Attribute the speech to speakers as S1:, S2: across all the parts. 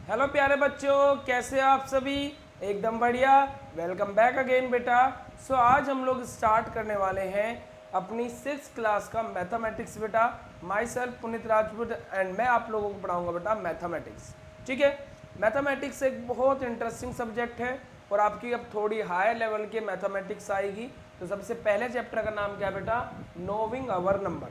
S1: Hello प्यारे बच्चों, कैसे हो आप सभी। एकदम बढ़िया। वेलकम बैक अगेन बेटा। आज हम लोग स्टार्ट करने वाले हैं अपनी 6th क्लास का मैथमेटिक्स बेटा। My self Puneet Rajput and मैं आप लोगों को पढ़ाऊंगा बेटा मैथमेटिक्स। ठीक है। मैथमेटिक्स एक बहुत इंटरेस्टिंग सब्जेक्ट है और आपकी अब थोड़ी हाई लेवल की मैथमेटिक्स आएगी। तो सबसे पहले चैप्टर का नाम क्या है बेटा? Knowing our number.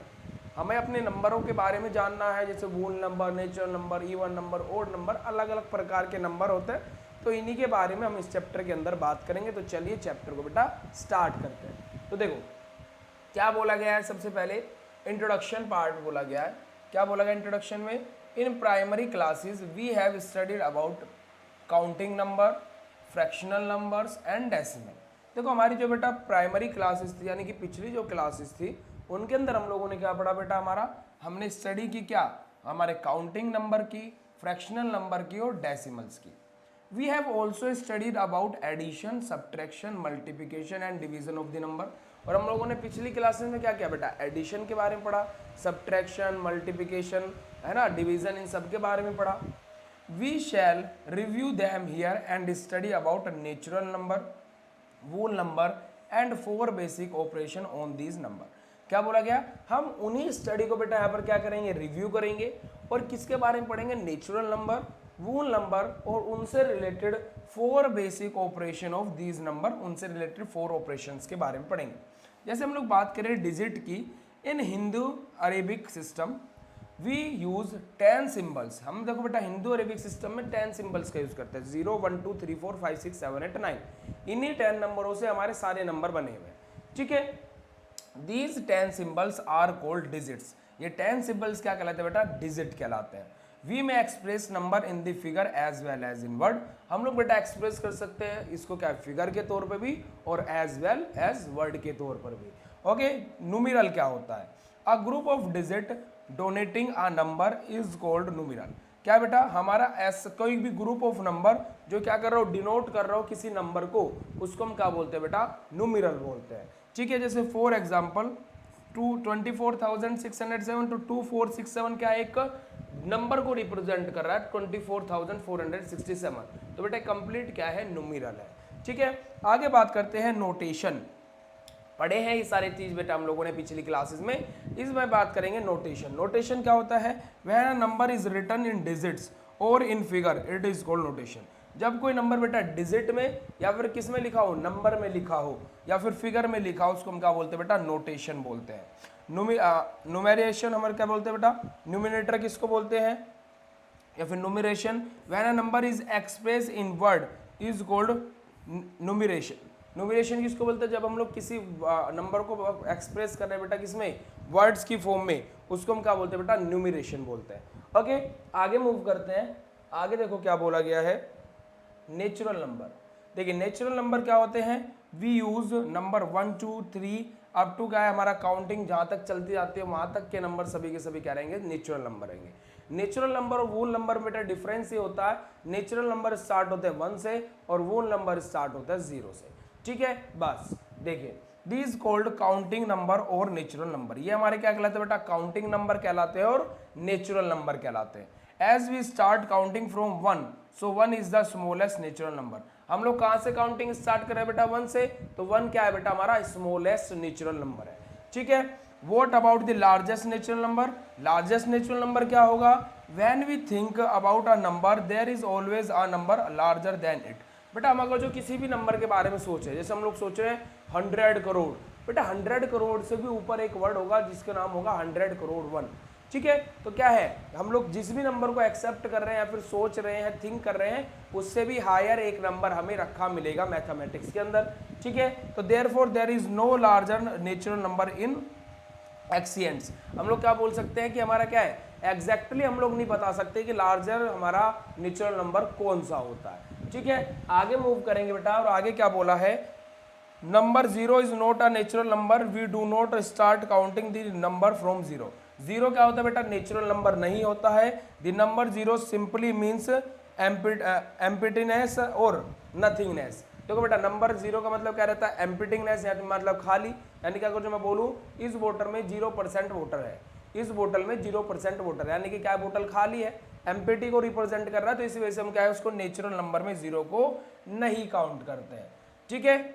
S1: हमें अपने नंबरों के बारे में जानना है, जैसे whole number, natural number, even number, odd number, अलग अलग प्रकार के नंबर होते हैं। तो इन्हीं के बारे में हम इस चैप्टर के अंदर बात करेंगे। तो चलिए चैप्टर को बेटा स्टार्ट करते हैं। तो देखो क्या बोला गया है। सबसे पहले इंट्रोडक्शन पार्ट बोला गया है। क्या बोला गया इंट्रोडक्शन में? In primary classes we have studied about counting number, fractional numbers and decimal. देखो हमारी जो बेटा प्राइमरी क्लासेस थी, यानी कि पिछली जो क्लासेस थी, उनके अंदर हम लोगों ने क्या पढ़ा बेटा? हमने स्टडी की क्या? हमारे काउंटिंग नंबर की, फ्रैक्शनल नंबर की और डेसिमल्स की। We have also studied about addition, subtraction, multiplication and division of the number. और हम लोगों ने पिछली क्लासेस में क्या किया बेटा? एडिशन के बारे में पढ़ा, सब्ट्रैक्शन, मल्टीप्लिकेशन, है ना, डिवीजन, इन सब के बारे में पढ़ा। We shall review them here and study about natural number, whole number and 4 basic operation on these number. क्या बोला गया? हम उन्हीं स्टडी को बेटा यहाँ पर क्या करेंगे? रिव्यू करेंगे। और किसके बारे में पढ़ेंगे? नेचुरल नंबर, वूल नंबर और उनसे related 4 basic operation of these number, उनसे रिलेटेड 4 ऑपरेशंस के बारे में पढ़ेंगे। जैसे हम लोग बात करें डिजिट की, in Hindu Arabic system we use 10 symbols. हम देखो बेटा हिंदू अरेबिक सिस्टम में 10 सिंबल्स का यूज करते हैं। 0 1 2 3 4 5 6 7 8 9। इन्हीं 10 नंबरों से हमारे सारे नंबर बने हुए हैं। ठीक है। These 10 symbols are called digits. ये 10 सिंबल्स क्या कहलाते हैं बेटा? डिजिट कहलाते हैं। We may express number in the figure as well as in word. हम लोग बेटा एक्सप्रेस कर सकते हैं इसको क्या? फिगर के तौर पे भी और एज वेल एज वर्ड के तौर पर भी। ओके। न्यूमेरल क्या होता है? A group of digit donating a number is called numeral. क्या बेटा? हमारा ऐसा कोई भी ग्रुप ऑफ नंबर जो क्या कर रहा हो? डिनोट कर रहा हो किसी नंबर को, उसको हम क्या बोलते हैं बेटा? न्यूमेरल बोलते हैं। ठीक है। जैसे फॉर एग्जांपल 24,607 तो 2467 क्या है? एक नंबर को रिप्रेजेंट कर रहा है, 24,467। तो बेटा कंप्लीट क्या है? न्यूमेरल है। ठीक है। आगे बात करते हैं नोटेशन। पढ़े हैं ये सारी चीज बेटा हम लोगों ने पिछली क्लासेस में। इसमें बात करेंगे नोटेशन। नोटेशन क्या होता है? When number is written in digits और in figure it is called notation. जब कोई नंबर बेटा डिजिट में या फिर किस में लिखा हो? नंबर में लिखा हो या फिर फिगर में लिखा हो, उसको हम क्या बोलते हैं बेटा? नोटेशन बोलते हैं। न्यूमेरेशन हमारे क्या बोलते हैं बेटा? न्यूमिनेटर किसको बोलते हैं? या फिर numeration. When a number is express in word is called numeration. Numeration किसको बोलते हैं? जब हम लोग किसी नंबर को एक्सप्रेस कर रहे हैं बेटा किसमें? वर्ड्स की फॉर्म में, उसको हम क्या बोलते हैं बेटा? न्यूमरेशन बोलते हैं। ओके। आगे मूव करते हैं। आगे देखो क्या बोला गया है। Natural number. देखिए नेचुरल नंबर क्या होते हैं? We use number 1 2 3 up to क्या है हमारा काउंटिंग जहां तक चलती जाती है वहां तक के नंबर सभी के सभी क्या रहेंगे? नेचुरल नंबर रहेंगे। नेचुरल नंबर और वूल नंबर में बेटा डिफरेंस ये होता है, नेचुरल नंबर स्टार्ट होते हैं 1 से और वूल नंबर स्टार्ट होता है 0 से। ठीक है। बस देखिए दीज कॉल्ड काउंटिंग नंबर और नेचुरल नंबर, ये हमारे क्या कहलाते हैं बेटा? काउंटिंग नंबर कहलाते हैं और नेचुरल नंबर कहलाते हैं। As we start counting from 1, so 1 is the smallest natural number. हम लोग कहां से काउंटिंग स्टार्ट कर रहे हैं बेटा? 1 से। तो 1 क्या है बेटा? हमारा स्मॉलेस्ट नेचुरल नंबर है। ठीक है। What about the largest natural number? Largest natural number क्या होगा? When we think about a number there is always a number larger than it. बेटा हम अगर जो किसी भी नंबर के बारे में सोचे, जैसे हम लोग सोच रहे हैं 100 करोड़, बेटा 100 करोड़ से भी ऊपर एक वर्ड होगा जिसका नाम होगा 100 करोड़ 1। ठीक है। तो क्या है, हम लोग जिस भी नंबर को एक्सेप्ट कर रहे हैं या फिर सोच रहे हैं, थिंक कर रहे हैं, उससे भी हायर एक नंबर हमें रखा मिलेगा मैथमेटिक्स के अंदर। ठीक है। तो therefore there is no larger natural number in existence. हम लोग क्या बोल सकते हैं कि हमारा क्या है? एग्जैक्टली हम लोग नहीं बता सकते कि लार्जर हमारा नेचुरल नंबर कौन सा होता है। ठीक है। आगे मूव करेंगे बेटा। और आगे क्या बोला है? Number 0 is not a natural number, we do not start counting the number from 0। 0 क्या होता है बेटा? नेचुरल नंबर नहीं होता है। द नंबर 0 सिंपली मीन्स एम्पिटीनेस और नथिंगनेस। देखो बेटा नंबर 0 का मतलब क्या रहता है? एम्पिटीनेस, मतलब खाली। यानी क्या अगर जो मैं बोलूँ इस बोतल में 0% वाटर है, इस बोतल में 0% वाटर है, यानी कि क्या बोतल खाली है। एम्पिटी को रिप्रेजेंट कर रहा है, तो इसी वजह से हम क्या है उसको नेचुरल नंबर में जीरो को नहीं काउंट करते हैं। ठीक है,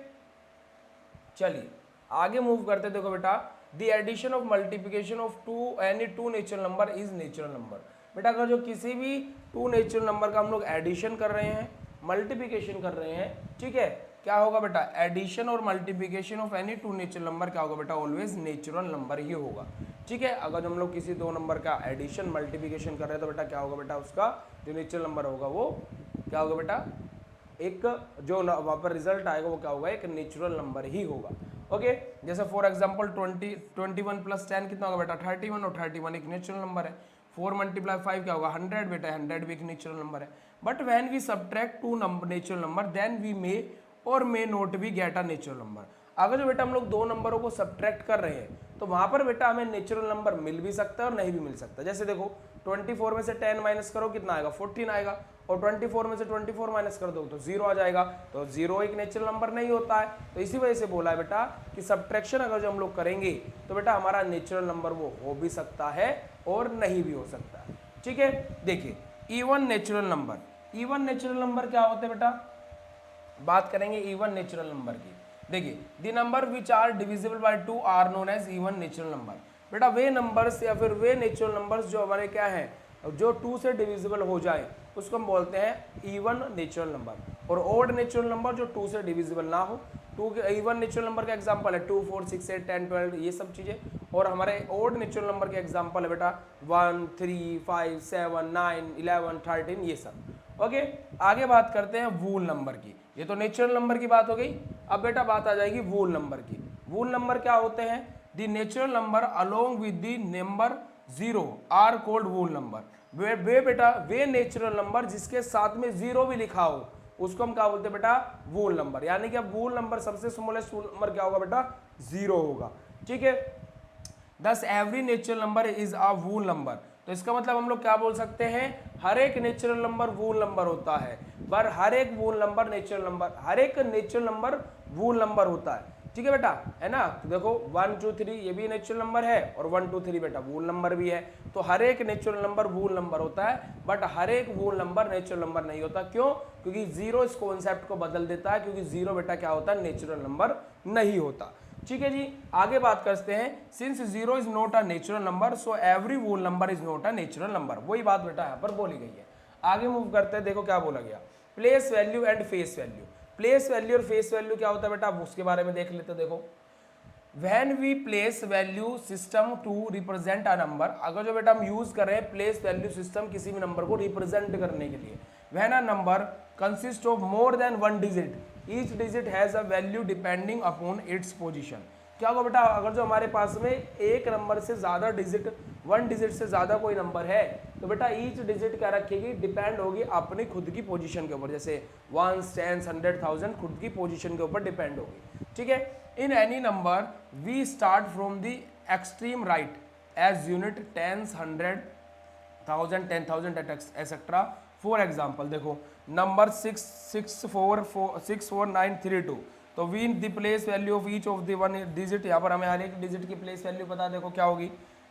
S1: चलिए आगे मूव करते हैं। देखो बेटा, the addition of multiplication of two any two natural number is natural number. बेटा अगर जो किसी भी टू नेचुरल नंबर का हम लोग एडिशन कर रहे हैं, मल्टीप्लिकेशन कर रहे हैं, ठीक है, क्या होगा बेटा, एडिशन और multiplication of any two natural number क्या होगा बेटा, ऑलवेज नेचुरल नंबर ही होगा। ठीक है, अगर हम लोग किसी दो नंबर का एडिशन मल्टीप्लिकेशन कर रहे हैं तो बेटा क्या होगा बेटा, उसका जो नेचुरल नंबर होगा वो क्या होगा बेटा, एक जो वहाँ पर रिजल्ट आएगा वो क्या होगा, एक नेचुरल नंबर ही होगा। ओके, जैसे फॉर एग्जांपल 21 प्लस 10 कितना होगा बेटा 31, और 31 एक नेचुरल नंबर है। 4 मल्टीप्लाई 5 क्या होगा 100 बेटा, 100 भी एक नेचुरल नंबर है। But when we subtract two natural number then we may और may not be get a natural number. अगर जो बेटा हम लोग दो नंबरों को सब्ट्रैक्ट कर रहे हैं तो वहां पर बेटा हमें नेचुरल नंबर मिल भी सकता है और नहीं भी मिल सकता। जैसे देखो 24 में से 10 माइनस करो कितना आएगा 14 आएगा, और 24 में से 24 माइनस कर दो तो 0 आ जाएगा। तो 0 एक नेचुरल नंबर नहीं होता है, तो इसी वजह से बोला है बेटा कि सब्ट्रैक्शन अगर जो हम लोग करेंगे तो बेटा हमारा नेचुरल नंबर वो हो भी सकता है और नहीं भी हो सकता है। ठीक है, देखिए even natural number, even natural number क्या होते हैं बेटा, बात करेंगे इवन नेचुरल नंबर की। देखिए the number which are divisible by 2 are known as even natural number. बेटा वे नंबर्स या फिर वे नेचुरल नंबर्स जो हमारे क्या है, जो 2 से डिविजिबल हो जाए उसको हम बोलते हैं इवन नेचुरल नंबर। और ओड नेचुरल नंबर जो 2 से डिविजिबल ना हो, इवन नेचुरल नंबर का एग्जांपल है 2 4 6 8 10 12 ये सब चीजें। और हमारे ओड नेचुरल नंबर के एग्जांपल है बेटा 1 3 5 7 9 11 13 ये सब। ओके, आगे बात करते हैं वूल नंबर की। ये तो नेचुरल नंबर की बात हो गई। अब बेटा बात आ जाएगी वूल नंबर की। वूल नंबर क्या होते हैं, the natural number along with the number 0 are called whole number. वे बेटा वे नेचुरल नंबर जिसके साथ में 0 भी लिखा हो उसको हम क्या बोलते हैं बेटा, वूल नंबर। यानी कि अब वूल नंबर सबसे स्मॉलेस्ट वूल नंबर क्या होगा बेटा, 0 होगा। ठीक है, दस every natural number is a wool number. तो इसका मतलब हम लोग क्या बोल सकते हैं, हर एक नेचुरल नंबर वूल नंबर होता है, पर हर एक वूल नंबर नेचुरल नंबर, हर एक नेचुरल नंबर वूल नंबर होता है। ठीक है बेटा, है ना। तो देखो 1 2 3 ये भी नेचुरल नंबर है और 1 2 3 बेटा वूल नंबर भी है। तो हर एक नेचुरल नंबर वूल नंबर होता है, बट हर एक वूल नंबर नेचुरल नंबर नहीं होता। क्यों? क्योंकि 0 इस कॉन्सेप्ट को बदल देता है, क्योंकि 0 बेटा क्या होता है, नेचुरल नंबर नहीं होता। ठीक है जी, आगे बात करते हैं। Since 0 is not a natural number so every whole number is not a natural number. वही बात बेटा यहाँ पर बोली गई है। आगे मूव करते हैं, देखो क्या बोला गया, place value and face value. Place value और फेस वैल्यू क्या होता है बेटा, उसके बारे में देख लेते हैं। देखो When we place value system to represent a number, अगर जो बेटा हम यूज कर रहे हैं प्लेस वैल्यू सिस्टम किसी भी नंबर को रिप्रेजेंट करने के लिए, when a number consists of more than one digit, each digit has a value depending upon its position। क्या होगा बेटा, अगर जो हमारे पास में एक नंबर से ज्यादा डिजिट, 1 डिजिट से ज्यादा कोई नंबर है तो बेटा ईच डिजिट क्या रखेगी, डिपेंड होगी अपनी खुद की पोजीशन के ऊपर। जैसे 1 10 100 1000 खुद की पोजीशन के ऊपर डिपेंड होगी। ठीक है, in any number we start from the extreme right as unit, tens, 100 1000 10,000 etcetera. For example देखो नंबर 64932, तो we the place value of each of the one digit, यहाँ पर हमें हर एक डिजिट की प्लेस वैल्यू पता है। देखो क्या होगी,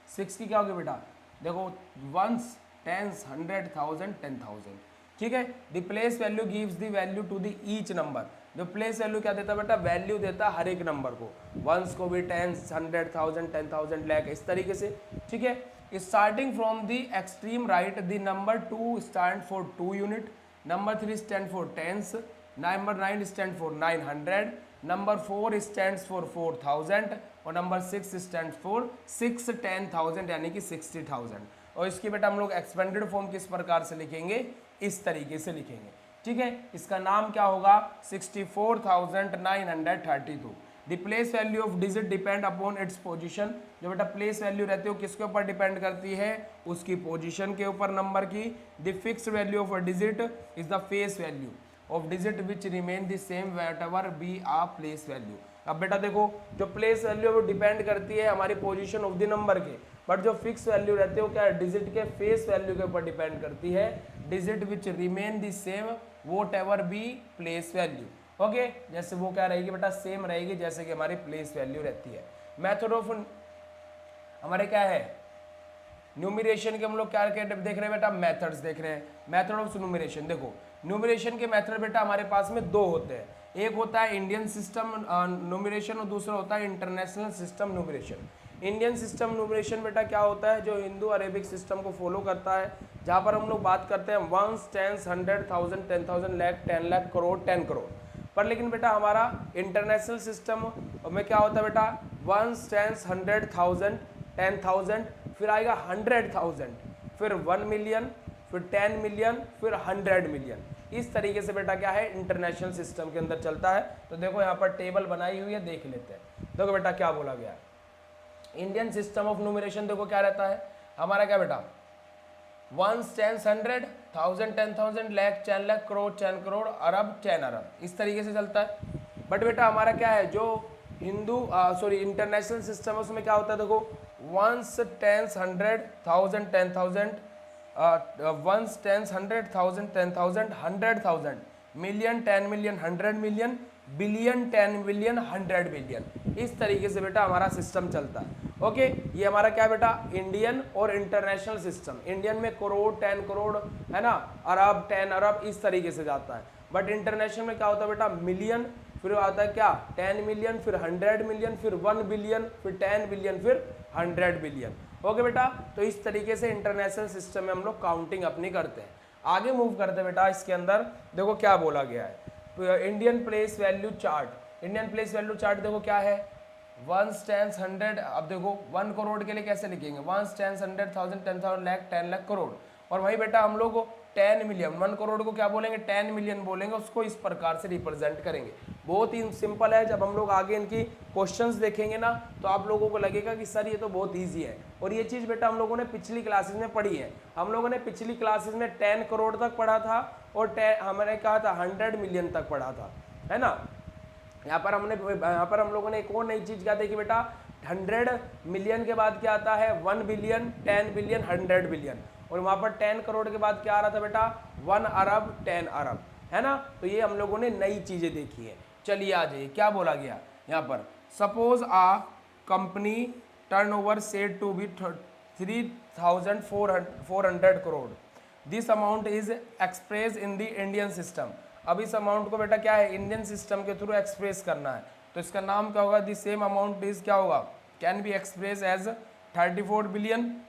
S1: 6 की क्या होगी बेटा, देखो 1 10 100 1000 10,000। ठीक है, the place value gives the value to the each number. जो प्लेस वैल्यू क्या देता है बेटा, वैल्यू देता है हर एक नंबर को, वंस को भी 10 100 1000 10,000 लाख इस तरीके से। ठीक है, starting from the extreme right the number 2 stand for 2 unit, number 3 stand for tens, number 9 stand for 900, number 4 stand for 4000 और नंबर 6 स्टैंड फॉर 6 10,000 यानी कि 60,000। और इसकी बेटा हम लोग एक्सपेंडेड फॉर्म किस प्रकार से लिखेंगे, इस तरीके से लिखेंगे। ठीक है, इसका नाम क्या होगा, 64,932। The place value of digit depend upon its position. जो बेटा प्लेस वैल्यू रहती है वो किसके ऊपर डिपेंड करती है, उसकी पोजीशन के ऊपर नंबर की। The fixed value of a digit is the face value of digit which remain the same whatever be a place value. अब बेटा देखो जो प्लेस वैल्यू है वो डिपेंड करती है हमारी पोजीशन ऑफ द नंबर के, बट जो फिक्स वैल्यू रहती है वो क्या है, डिजिट के फेस वैल्यू के ऊपर डिपेंड करती है। Digit which remain the same whatever B place value. Okay, जैसे वो क्या रहेगी बेटा, सेम रहेगी जैसे कि हमारी प्लेस वैल्यू रहती है। मेथड ऑफ हमारे क्या है, न्यूमरेशन के हम लोग क्या देख रहे हैं बेटा, मेथड्स देख रहे हैं, मेथड ऑफ न्यूमरेशन। देखो न्यूमरेशन के मेथड बेटा हमारे पास में दो होते हैं, एक होता है इंडियन सिस्टम न्यूमरेशन और दूसरा होता है international system numeration. Indian system numeration बेटा क्या होता है, जो हिंदू अरेबिक सिस्टम को फॉलो करता है, जहाँ पर हम लोग बात करते हैं वंस, टेंस, 100,000, 10,000, लाख, 10 लाख, करोड़, 10 करोड़ पर। लेकिन बेटा हमारा इंटरनेशनल सिस्टम में क्या होता है बेटा, वंस, टेंस, 100,000, 10,000, फिर आएगा 100,000, फिर 1 मिलियन, फिर 10 मिलियन, फिर 100 मिलियन। इस तरीके से बेटा क्या है इंटरनेशनल सिस्टम के अंदर चलता है। तो देखो यहाँ पर टेबल बनाई हुई है, देख लेते हैं। देखो बेटा क्या बोला गया है, इंडियन सिस्टम ऑफ न्यूमरेशन देखो क्या रहता है हमारा, क्या बेटा, वंस, टेंस, 100,000, 10,000, लाख, 10 लाख, करोड़, 10 करोड़, अरब, 10 अरब, इस तरीके से चलता है। बट बेटा हमारा क्या है, जो हिंदू इंटरनेशनल सिस्टम है उसमें क्या होता है, देखो ones, tens, 100,000, 10,000, ones, tens, 100,000, 10,000, 100,000, million, 10 million, 100 million, billion, 10 billion, 100 billion, इस तरीके से बेटा हमारा सिस्टम चलता है। ओके, ये हमारा क्या बेटा इंडियन और इंटरनेशनल सिस्टम। इंडियन में करोड़, 10 करोड़ है ना, अरब, 10 अरब, इस तरीके से जाता है। बट इंटरनेशनल में क्या होता है बेटा, मिलियन, फिर आता है क्या 10 मिलियन, फिर 100 मिलियन, फिर 1 बिलियन, फिर 10 बिलियन, फिर 100 बिलियन। ओके बेटा, तो इस तरीके से इंटरनेशनल सिस्टम में हम लोग काउंटिंग अपनी करते हैं। आगे मूव करते हैं बेटा, इसके अंदर देखो क्या बोला गया है, Indian place value chart. Indian place value chart देखो क्या है, वंस, टेंस, 100, अब देखो 1 करोड़ के लिए कैसे लिखेंगे, वंस, टेंस, 100,000, 10,000, लाख, 10 लाख, करोड़। और वही बेटा हम लोग 10 मिलियन, 1 करोड़ को क्या बोलेंगे, 10 मिलियन बोलेंगे, उसको इस प्रकार से रिप्रेजेंट करेंगे। बहुत ही सिंपल है, जब हम लोग आगे इनकी क्वेश्चंस देखेंगे ना तो आप लोगों को लगेगा कि सर ये तो बहुत ईजी है। और ये चीज़ बेटा हम लोगों ने पिछली क्लासेस में पढ़ी है। हम लोगों ने पिछली क्लासेस में 10 करोड़ तक पढ़ा था और हमने कहा था 100 मिलियन तक पढ़ा था, है ना। यहाँ पर हम लोगों ने एक और नई चीज़ क्या देखी बेटा, 100 मिलियन के बाद क्या आता है 1 बिलियन, 10 बिलियन, 100 बिलियन। और वहाँ पर 10 करोड़ के बाद क्या आ रहा था बेटा, 1 अरब, 10 अरब, है ना। तो ये हम लोगों ने नई चीज़ें देखी है। चलिए आ जाइए, क्या बोला गया यहाँ पर, suppose a company turnover said to be 3,400 crore, this amount is express in the Indian system. अब इस अमाउंट को बेटा क्या है इंडियन सिस्टम के थ्रू एक्सप्रेस करना है, तो इसका नाम क्या होगा, दी सेम अमाउंट इज क्या होगा, can be express as 34 billion.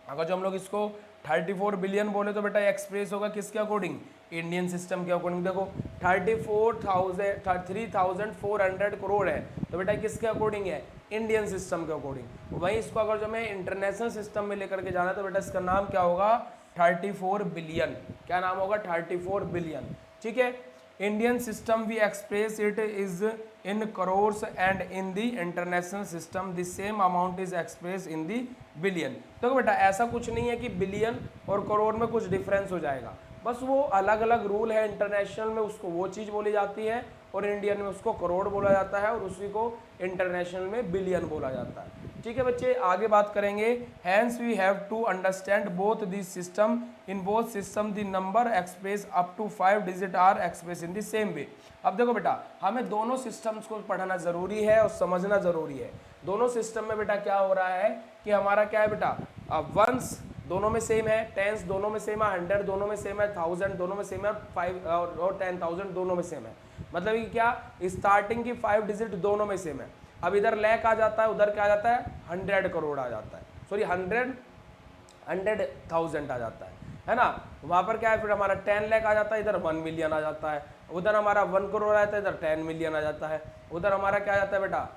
S1: अगर जो हम लोग इसको 34 बिलियन बोले तो बेटा एक्सप्रेस होगा किसके अकॉर्डिंग, इंडियन सिस्टम के अकॉर्डिंग। देखो 3,400 करोड़ है तो बेटा किसके अकॉर्डिंग है, इंडियन सिस्टम के अकॉर्डिंग। वहीं इसको अगर जो मैं इंटरनेशनल सिस्टम में लेकर के जाना तो बेटा इसका नाम क्या होगा, 34 बिलियन। क्या नाम होगा, 34 बिलियन। ठीक है, Indian system we express it is in crores and in the international system the same amount is express in the billion. तो बेटा ऐसा कुछ नहीं है कि बिलियन और करोड़ में कुछ डिफरेंस हो जाएगा, बस वो अलग अलग रूल है। इंटरनेशनल में उसको वो चीज़ बोली जाती है और इंडियन में उसको करोड़ बोला जाता है और उसी को इंटरनेशनल में बिलियन बोला जाता है। ठीक है बच्चे, आगे बात करेंगे। Hence we have to understand both this system, in both system the number express up to 5 digit are express in the same way. अब देखो बेटा हमें दोनों सिस्टम्स को पढ़ना जरूरी है और समझना जरूरी है। दोनों सिस्टम में बेटा क्या हो रहा है कि हमारा क्या है बेटा, वंस दोनों में सेम है, टेंस दोनों में सेम है, 100 दोनों में सेम है, 1000 दोनों में सेम है, 5 और 10,000 दोनों में सेम है। मतलब कि क्या, स्टार्टिंग की 5 डिजिट दोनों में सेम है। अब इधर लाख आ जाता है, उधर क्या आ जाता है 100 करोड़ आ जाता है, सॉरी 100,000 आ जाता है ना। वहाँ पर क्या है फिर हमारा 10 लाख आ जाता है, इधर 1 मिलियन आ जाता है, उधर हमारा 1 करोड़ आ जाता है, इधर 10 मिलियन आ जाता है, उधर हमारा क्या आ जाता है बेटा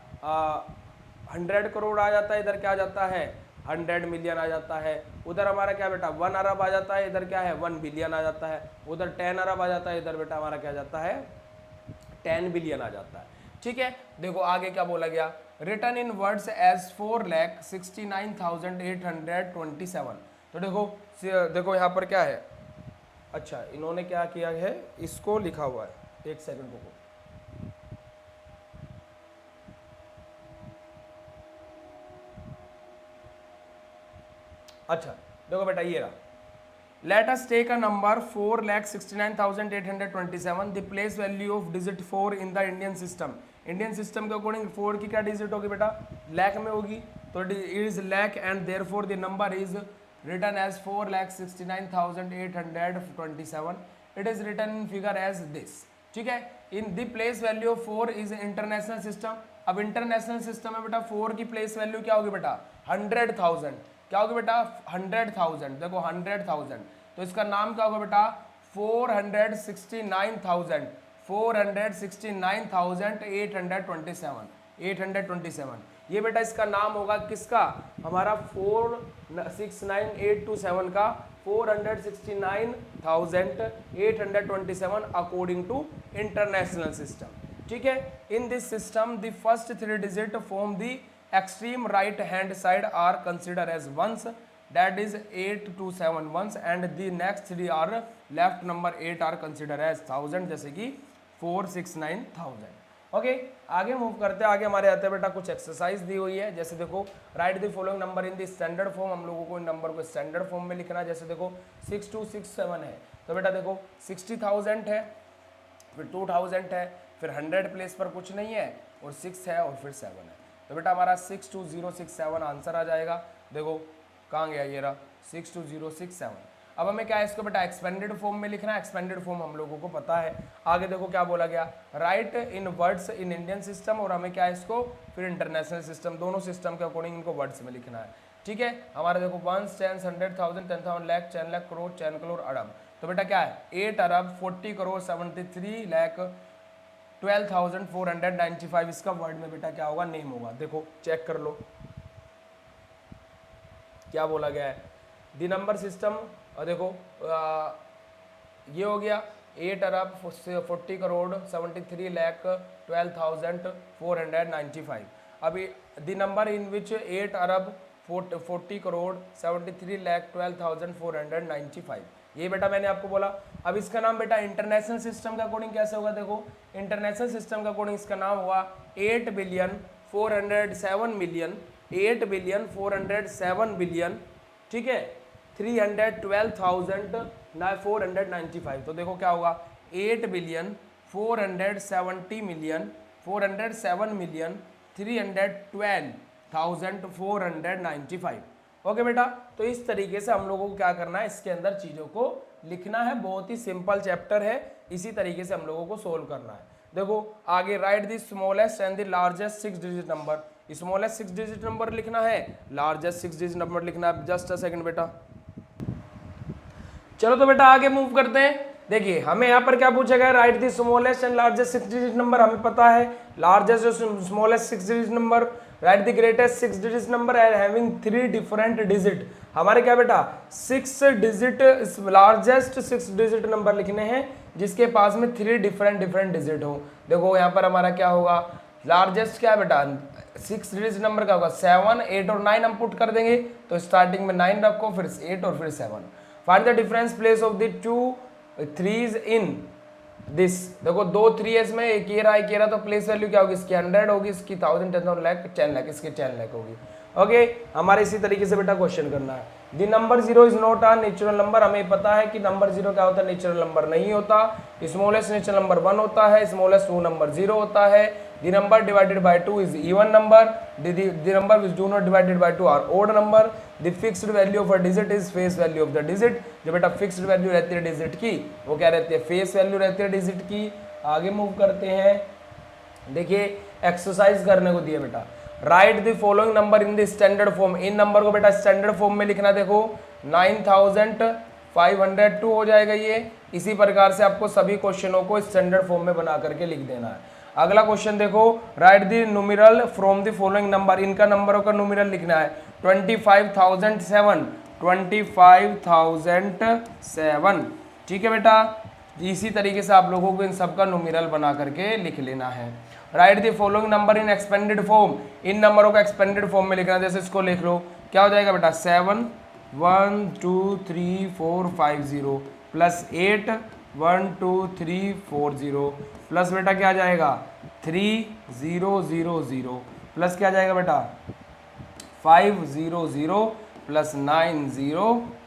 S1: 100 करोड़ आ जाता है, इधर क्या आ जाता है 100 मिलियन आ जाता है, उधर हमारा क्या बेटा 1 अरब आ जाता है, इधर क्या है 1 बिलियन आ जाता है, उधर 10 अरब आ जाता है, इधर बेटा हमारा क्या जाता है 10 बिलियन आ जाता है। ठीक है, देखो आगे क्या बोला गया, रिटर्न इन वर्ड्स एज 4,69,827। तो देखो यहाँ पर क्या है, अच्छा इन्होंने क्या किया है, इसको लिखा हुआ है, एक सेकंड रुको। अच्छा देखो बेटा ये रहा, let us take a number 4,69,827, the place value of digit 4 in the Indian system। Indian system के अकॉर्डिंग 4 की क्या डिजिट होगी बेटा, लाख में होगी, तो it is lakh and therefore the number is written as 4,69,827. It is written in figure as this. ठीक है, in the place value of 4 is international system. अब इंटरनेशनल सिस्टम में बेटा 4 की प्लेस वैल्यू क्या होगी बेटा 100,000. क्या होगी बेटा 100,000. देखो 100,000 तो इसका नाम क्या होगा बेटा 469,827. ये बेटा इसका नाम होगा किसका, हमारा 469,827 का 469,827 अकॉर्डिंग टू इंटरनेशनल सिस्टम. ठीक है, in this system the first 3 digit from the extreme right hand side are consider as ones, that is 827 ones and the next 3 are left number 8 are considered as 1000, जैसे कि 469,000. Okay, आगे move करते हैं. आगे हमारे आते हैं बेटा कुछ एक्सरसाइज दी हुई है. जैसे देखो right the following number in the standard form. हम लोगों को इन नंबर को स्टैंडर्ड फॉर्म में लिखना है. जैसे देखो 6267 है तो बेटा देखो 60,000 है, फिर 2000 है, फिर 100 प्लेस पर कुछ नहीं है और 6 है और फिर 7 है. तो बेटा हमारा 62067 आंसर आ जाएगा. देखो कहाँ गया ये रहा 62067. अब हमें क्या है इसको बेटा एक्सपेंडेड फॉर्म में लिखना है. एक्सपेंडेड फॉर्म हम लोगों को पता है. आगे देखो क्या बोला गया, right in words in Indian system, और हमें क्या है इसको फिर इंटरनेशनल सिस्टम, दोनों सिस्टम के अकॉर्डिंग इनको वर्ड्स में लिखना है. ठीक है, हमारा देखो 1 10 100,000 10,000 लाख 10 लाख करोड़ 10 करोड़ अरब. तो बेटा क्या है 8 अरब 40 करोड़ 73 लाख 12,495. इसका वर्ड में बेटा क्या होगा नेम होगा. देखो चेक कर लो क्या बोला गया है दी नंबर सिस्टम. और देखो ये हो गया 8 अरब 40 करोड़ 73 लाख 12,495. अभी दी नंबर इन विच 8 अरब 40 करोड़ 73 लाख 12,495. ये बेटा मैंने आपको बोला. अब इसका नाम बेटा इंटरनेशनल सिस्टम का अकॉर्डिंग कैसे होगा. देखो इंटरनेशनल सिस्टम का अकॉर्डिंग इसका नाम हुआ 8,407 बिलियन. ठीक है 312,495. तो देखो क्या होगा 8,407,312,495. ओके बेटा, तो इस तरीके से हम लोगों को क्या करना है इसके अंदर चीज़ों को लिखना है. बहुत ही सिंपल चैप्टर है, इसी तरीके से हम लोगों को सोल्व करना है. देखो आगे right the smallest and the largest 6 digit number. Smallest 6 digit number लिखना है, लार्जेस्ट 6 डिजिट नंबर लिखना है. जस्ट अ सेकंड बेटा. चलो तो बेटा आगे मूव करते हैं. देखिए हमें यहाँ पर क्या पूछा गया, right the smallest and largest 6 digit number. हमें पता है लार्जेस्ट और smallest 6 digit number. Right the greatest 6 digit number and having 3 different digit. हमारे क्या बेटा 6 डिजिट लार्जेस्ट 6 डिजिट नंबर लिखने हैं जिसके पास में 3 डिफरेंट डिजिट हो. देखो यहाँ पर हमारा क्या होगा लार्जेस्ट क्या है बेटा 6 डिजिट नंबर का होगा 7 8 और 9 हम पुट कर देंगे. तो स्टार्टिंग में 9 रखो फिर 8 और फिर 7. Find the difference place of the 2 3s in this. देखो 2 3 है इसमें, एक ये रहा तो प्लेस वैल्यू क्या होगी इसकी 100 होगी, इसकी 1000 10,000 लाख 10 लाख, इसकी 10 लाख होगी. ओके हमारे इसी तरीके से बेटा क्वेश्चन करना है. The number 0 is not a natural number. हमें पता है कि नंबर 0 क्या होता है नेचुरल नंबर नहीं होता. स्मॉलेस्ट नेचुरल नंबर 1 होता है, स्मॉलेस्ट 2 नंबर 0 होता है. The number divided by 2 is even number. The number which do not divided by 2 are odd number. The fixed value of a digit is face value of the digit. जो बेटा fixed value रहती है digit की वो क्या रहती है face value रहती है डिजिट की. आगे मूव करते हैं. देखिए एक्सरसाइज करने को दिया बेटा right the following number in the standard form. In number को बेटा स्टैंडर्ड फॉर्म में लिखना. देखो 9,502 हो जाएगा ये. इसी प्रकार से आपको सभी क्वेश्चनों को स्टैंडर्ड फॉर्म में बना करके लिख देना है. अगला क्वेश्चन देखो right the numeral from the following number. इनका नंबरों का न्यूमेरल लिखना है 25,007. ठीक है बेटा, इसी तरीके से आप लोगों को इन सब का न्यूमेरल बना करके लिख लेना है. Write the following number in expanded form. इन नंबरों को एक्सपेंडेड फॉर्म में लिखना है. जैसे इसको लिख लो क्या हो जाएगा बेटा 7 1 2 3 4 5 0 प्लस 8 1 2 3 4 0 प्लस बेटा क्या आ जाएगा 3 0 0 0 प्लस क्या आ जाएगा बेटा 5 0 0 प्लस 9 0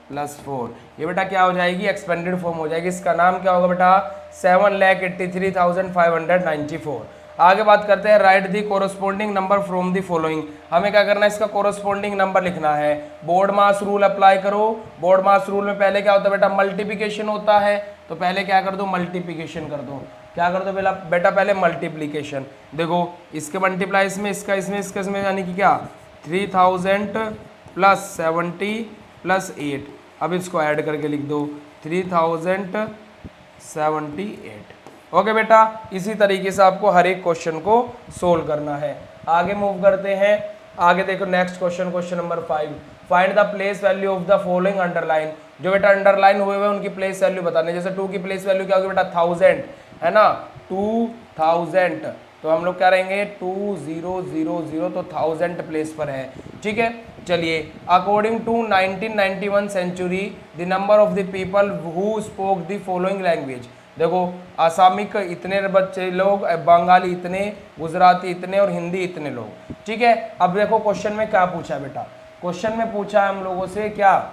S1: प्लस 4. ये बेटा क्या हो जाएगी एक्सपेंडेड फॉर्म हो जाएगी. इसका नाम क्या होगा बेटा 7,83,594. आगे बात करते हैं, right the corresponding number from the following. हमें क्या करना है, इसका कोरोस्पोंडिंग नंबर लिखना है। बोर्ड मास रूल अप्लाई करो। बोर्ड मास रूल में पहले क्या होता है बेटा, मल्टीप्लिकेशन होता है, तो पहले क्या कर दो, मल्टीप्लिकेशन कर दो। क्या कर दो बेटा, पहले मल्टीप्लिकेशन। देखो इसके मल्टीप्लाई इसमें, इसका इसमें, इसका इसमें, यानी कि क्या 3000 प्लस 70 प्लस 8। अब इसको ऐड करके लिख दो 3078। ओके बेटा, इसी तरीके से आपको हर एक क्वेश्चन को सोल्व करना है। आगे मूव करते हैं। आगे देखो next question, question number 5, find the place value of the following underline. जो बेटा अंडरलाइन हुए हुए उनकी प्लेस वैल्यू बताने। जैसे 2 की प्लेस वैल्यू क्या होगी बेटा, 1000 है ना, 2000, तो हम लोग क्या रहेंगे 2000, तो 1000 प्लेस पर है। ठीक है, चलिए, according to 1991 century the number of the people who spoke the following language. देखो आसामिक इतने बच्चे लोग, बंगाली इतने, गुजराती इतने और हिंदी इतने लोग। ठीक है, अब देखो क्वेश्चन में क्या पूछा बेटा, क्वेश्चन में पूछा है हम लोगों से क्या,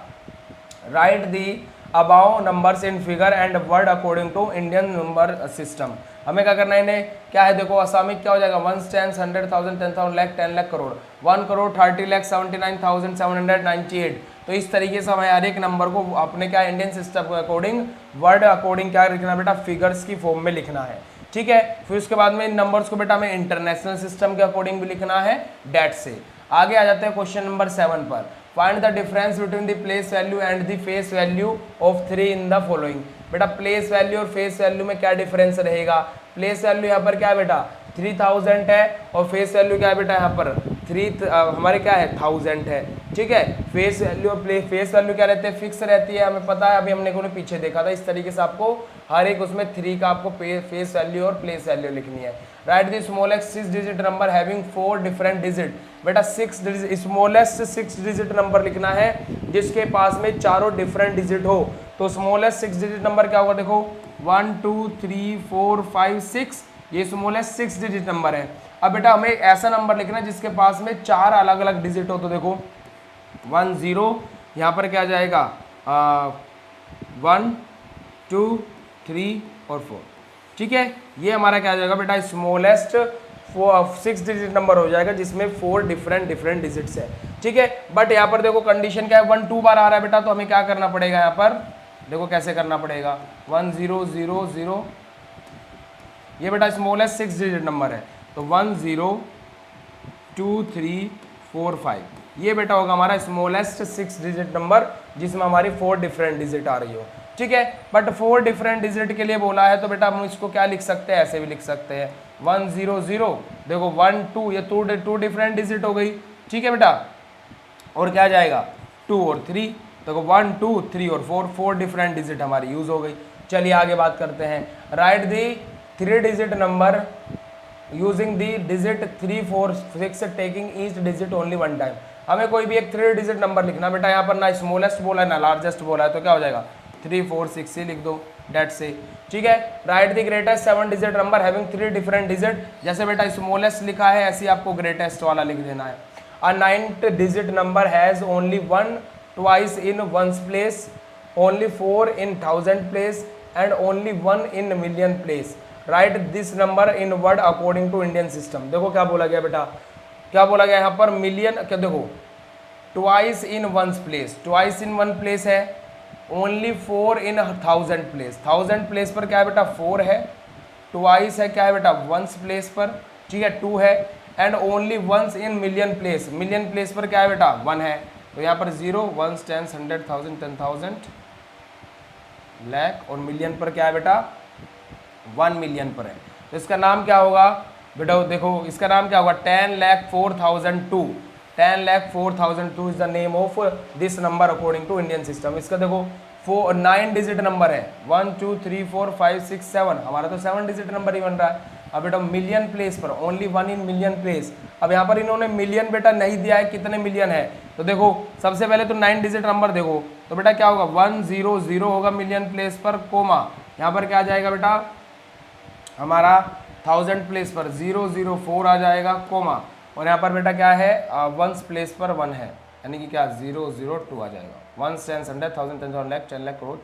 S1: write the above numbers in figure and word according to Indian number system. हमें क्या करना है, इन्हें क्या है, देखो आसामिक क्या हो जाएगा, 1 10 100,000 10,000 लाख 10 लाख करोड़, 1 करोड़ 30 लाख 79,798। तो इस तरीके से हमें हर एक नंबर को अपने क्या इंडियन सिस्टम के अकॉर्डिंग, वर्ड अकॉर्डिंग क्या लिखना बेटा, फिगर्स की फॉर्म में लिखना है। ठीक है, फिर उसके बाद में इन नंबर्स को बेटा हमें इंटरनेशनल सिस्टम के अकॉर्डिंग भी लिखना है, डेट से। आगे आ जाते हैं क्वेश्चन नंबर 7 पर, find the difference between the place value and the face value of 3 in the following. बेटा प्लेस वैल्यू और फेस वैल्यू में क्या डिफरेंस रहेगा। प्लेस वैल्यू यहाँ पर क्या है बेटा 3000 है, और फेस वैल्यू क्या है बेटा यहाँ पर हमारे क्या है 1000 है। ठीक है, फेस वैल्यू और फेस वैल्यू क्या रहते हैं, फिक्स रहती है, हमें पता है, अभी हमने को पीछे देखा था। इस तरीके से आपको हर एक उसमें 3 का आपको फेस वैल्यू और प्लेस वैल्यू लिखनी है। Write the smallest 6 digit number having 4 different digit. बेटा स्मॉलेस्ट 6 डिजिट नंबर लिखना है जिसके पास में चारों डिफरेंट डिजिट हो। तो स्मॉलेस्ट 6 डिजिट नंबर क्या होगा, देखो 1 2 3 4 5 6, ये स्मॉलेस्ट 6 डिजिट नंबर है। अब बेटा हमें ऐसा नंबर लिखना है जिसके पास में 4 अलग अलग डिजिट हो। तो देखो 1 0, यहाँ पर क्या जाएगा 1 2 3 और 4। ठीक है, ये हमारा क्या जाएगा बेटा स्मॉलेस्ट 6 डिजिट नंबर हो जाएगा जिसमें 4 डिफरेंट डिजिट्स है। ठीक है, बट यहाँ पर देखो कंडीशन क्या है, 1 2 बार आ रहा है बेटा, तो हमें क्या करना पड़ेगा, यहाँ पर देखो कैसे करना पड़ेगा, 1 0 0 0, ये बेटा स्मॉलेस्ट 6 डिजिट नंबर है, तो 1 0 2 3 4 5, ये बेटा होगा हमारा स्मॉलेस्ट 6 डिजिट नंबर जिसमें हमारी 4 डिफरेंट डिजिट आ रही हो। ठीक है, बट 4 डिफरेंट डिजिट के लिए बोला है तो बेटा हम इसको क्या लिख सकते हैं, ऐसे भी लिख सकते हैं 1 0 0, देखो 1 2, ये 2 डिफरेंट डिजिट हो गई। ठीक है बेटा, और क्या जाएगा 2 और 3, देखो 1 2 3 और 4 डिफरेंट डिजिट हमारी यूज हो गई। चलिए आगे बात करते हैं, right the 3 digit number using the digit 3 4 6 taking each digit only 1 time. हमें कोई भी एक 3 डिजिट नंबर लिखना बेटा, यहाँ पर ना स्मॉलेस्ट बोला है ना लार्जेस्ट बोला है, तो क्या हो जाएगा 3 4 6 ही लिख दो, डेट से। ठीक है, write the greatest 7 digit number having 3 different digit. जैसे बेटा स्मॉलेस्ट लिखा है ऐसे आपको ग्रेटेस्ट वाला लिख देना है। A 9th digit number has only 1 twice in ones place, only 4 in 1000 place and only 1 in million place. Write this number in word according to Indian system. देखो क्या बोला गया बेटा, क्या बोला गया यहाँ पर मिलियन, क्या देखो twice in ones place, twice in one place है, ओनली 4 इन 1000 प्लेस, 1000 प्लेस पर क्या है बेटा 4 है, ट्वाइस है क्या है बेटा वंस प्लेस पर, ठीक है 2 है, and only ones in million place, million place पर क्या है बेटा 1 है। तो यहाँ पर 0 1 10 100,000 10,000 लाख, और मिलियन पर क्या है बेटा 1 मिलियन पर है। तो इसका नाम क्या होगा बेटा, देखो इसका नाम क्या होगा 10,04,002, 10,04,002 is the name of this number according to Indian system. इसका देखो 9 डिजिट नंबर है, 1 2 3 4 5 6 7, हमारा तो 7 डिजिट नंबर ही बन रहा है। अब बेटा मिलियन प्लेस पर ओनली 1 इन मिलियन प्लेस। अब यहाँ पर इन्होंने मिलियन बेटा नहीं दिया है, कितने मिलियन है, तो देखो सबसे पहले तो 9 डिजिट नंबर देखो, तो बेटा क्या होगा 1 0 0 होगा मिलियन प्लेस पर, कोमा यहाँ पर क्या आ जाएगा बेटा हमारा 1000 प्लेस पर 004 आ जाएगा, कोमा, और यहाँ पर बेटा क्या है वंस प्लेस पर 1 है, यानी कि क्या 002 आ जाएगा, 1 10 100,000 10,000 लाख 10 लाख करोड़।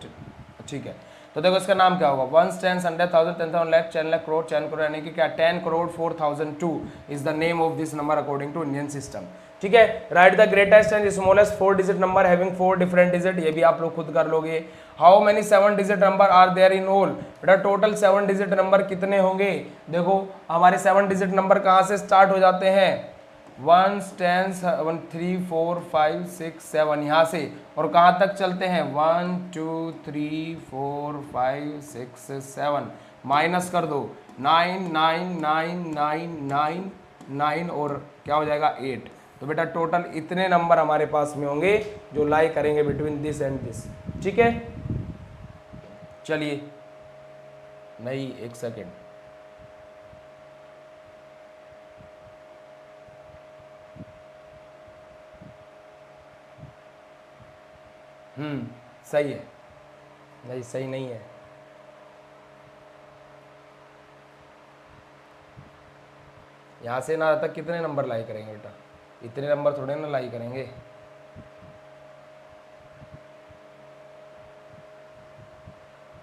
S1: ठीक है, तो देखो इसका नाम क्या होगा, 1 10 100 1000 10,000 लाख 10 लाख करोड़ 10 करोड़, यानी कि क्या 10 crore 4002 is the name of this number according to Indian system. ठीक है, write the greatest and smallest 4 digit number having 4 different digit, ये भी आप लोग खुद कर लोगे। How many 7 digit number are there in all, बेटा टोटल 7 डिजिट नंबर कितने होंगे। देखो हमारे 7 डिजिट नंबर कहाँ से स्टार्ट हो जाते हैं, 1 10 1 3 4 5 6 7 यहाँ से, और कहाँ तक चलते हैं 1 2 3 4 5 6 7, माइनस कर दो 9 9 9 9 9 9 और क्या हो जाएगा 8। तो बेटा टोटल इतने नंबर हमारे पास में होंगे जो लाई करेंगे बिटवीन दिस एंड दिस। ठीक है, चलिए नहीं एक सेकेंड, सही है, नहीं सही नहीं है, यहाँ से ना तक कितने नंबर लाई करेंगे बेटा, इतने नंबर थोड़े ना लाई करेंगे।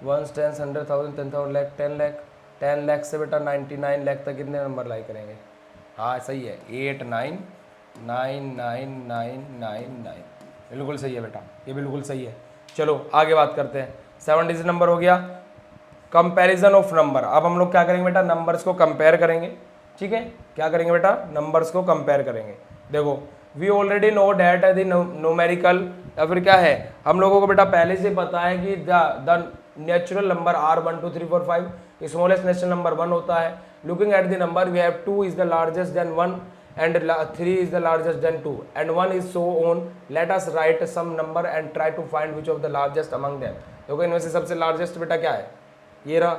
S1: 1 10 100 1000 10,000 लाख 10 लाख 10 लाख से बेटा 99 लाख तक कितने नंबर लाई करेंगे। हाँ सही है, 8 9 9 9 9 9 9, बिल्कुल सही है बेटा, ये बिल्कुल सही है। चलो आगे बात करते हैं, 7 डिजिट नंबर हो गया। कंपैरिजन ऑफ नंबर, अब हम लोग क्या करेंगे बेटा, नंबर्स को कंपेयर करेंगे। ठीक है, क्या करेंगे बेटा, नंबर्स को कंपेयर करेंगे। देखो we already know that the numerical, या फिर क्या है, हम लोगों को बेटा पहले से पता है कि the natural number are 1 2 3 4 5, smallest natural number 1 होता है। Looking at the number we have 2 is the largest than 1 and 3 is the largest than 2 and 1 is so on, let us write some number and try to find which of the largest among them। देखो इनमें से सबसे largest बेटा क्या है, ये रहा,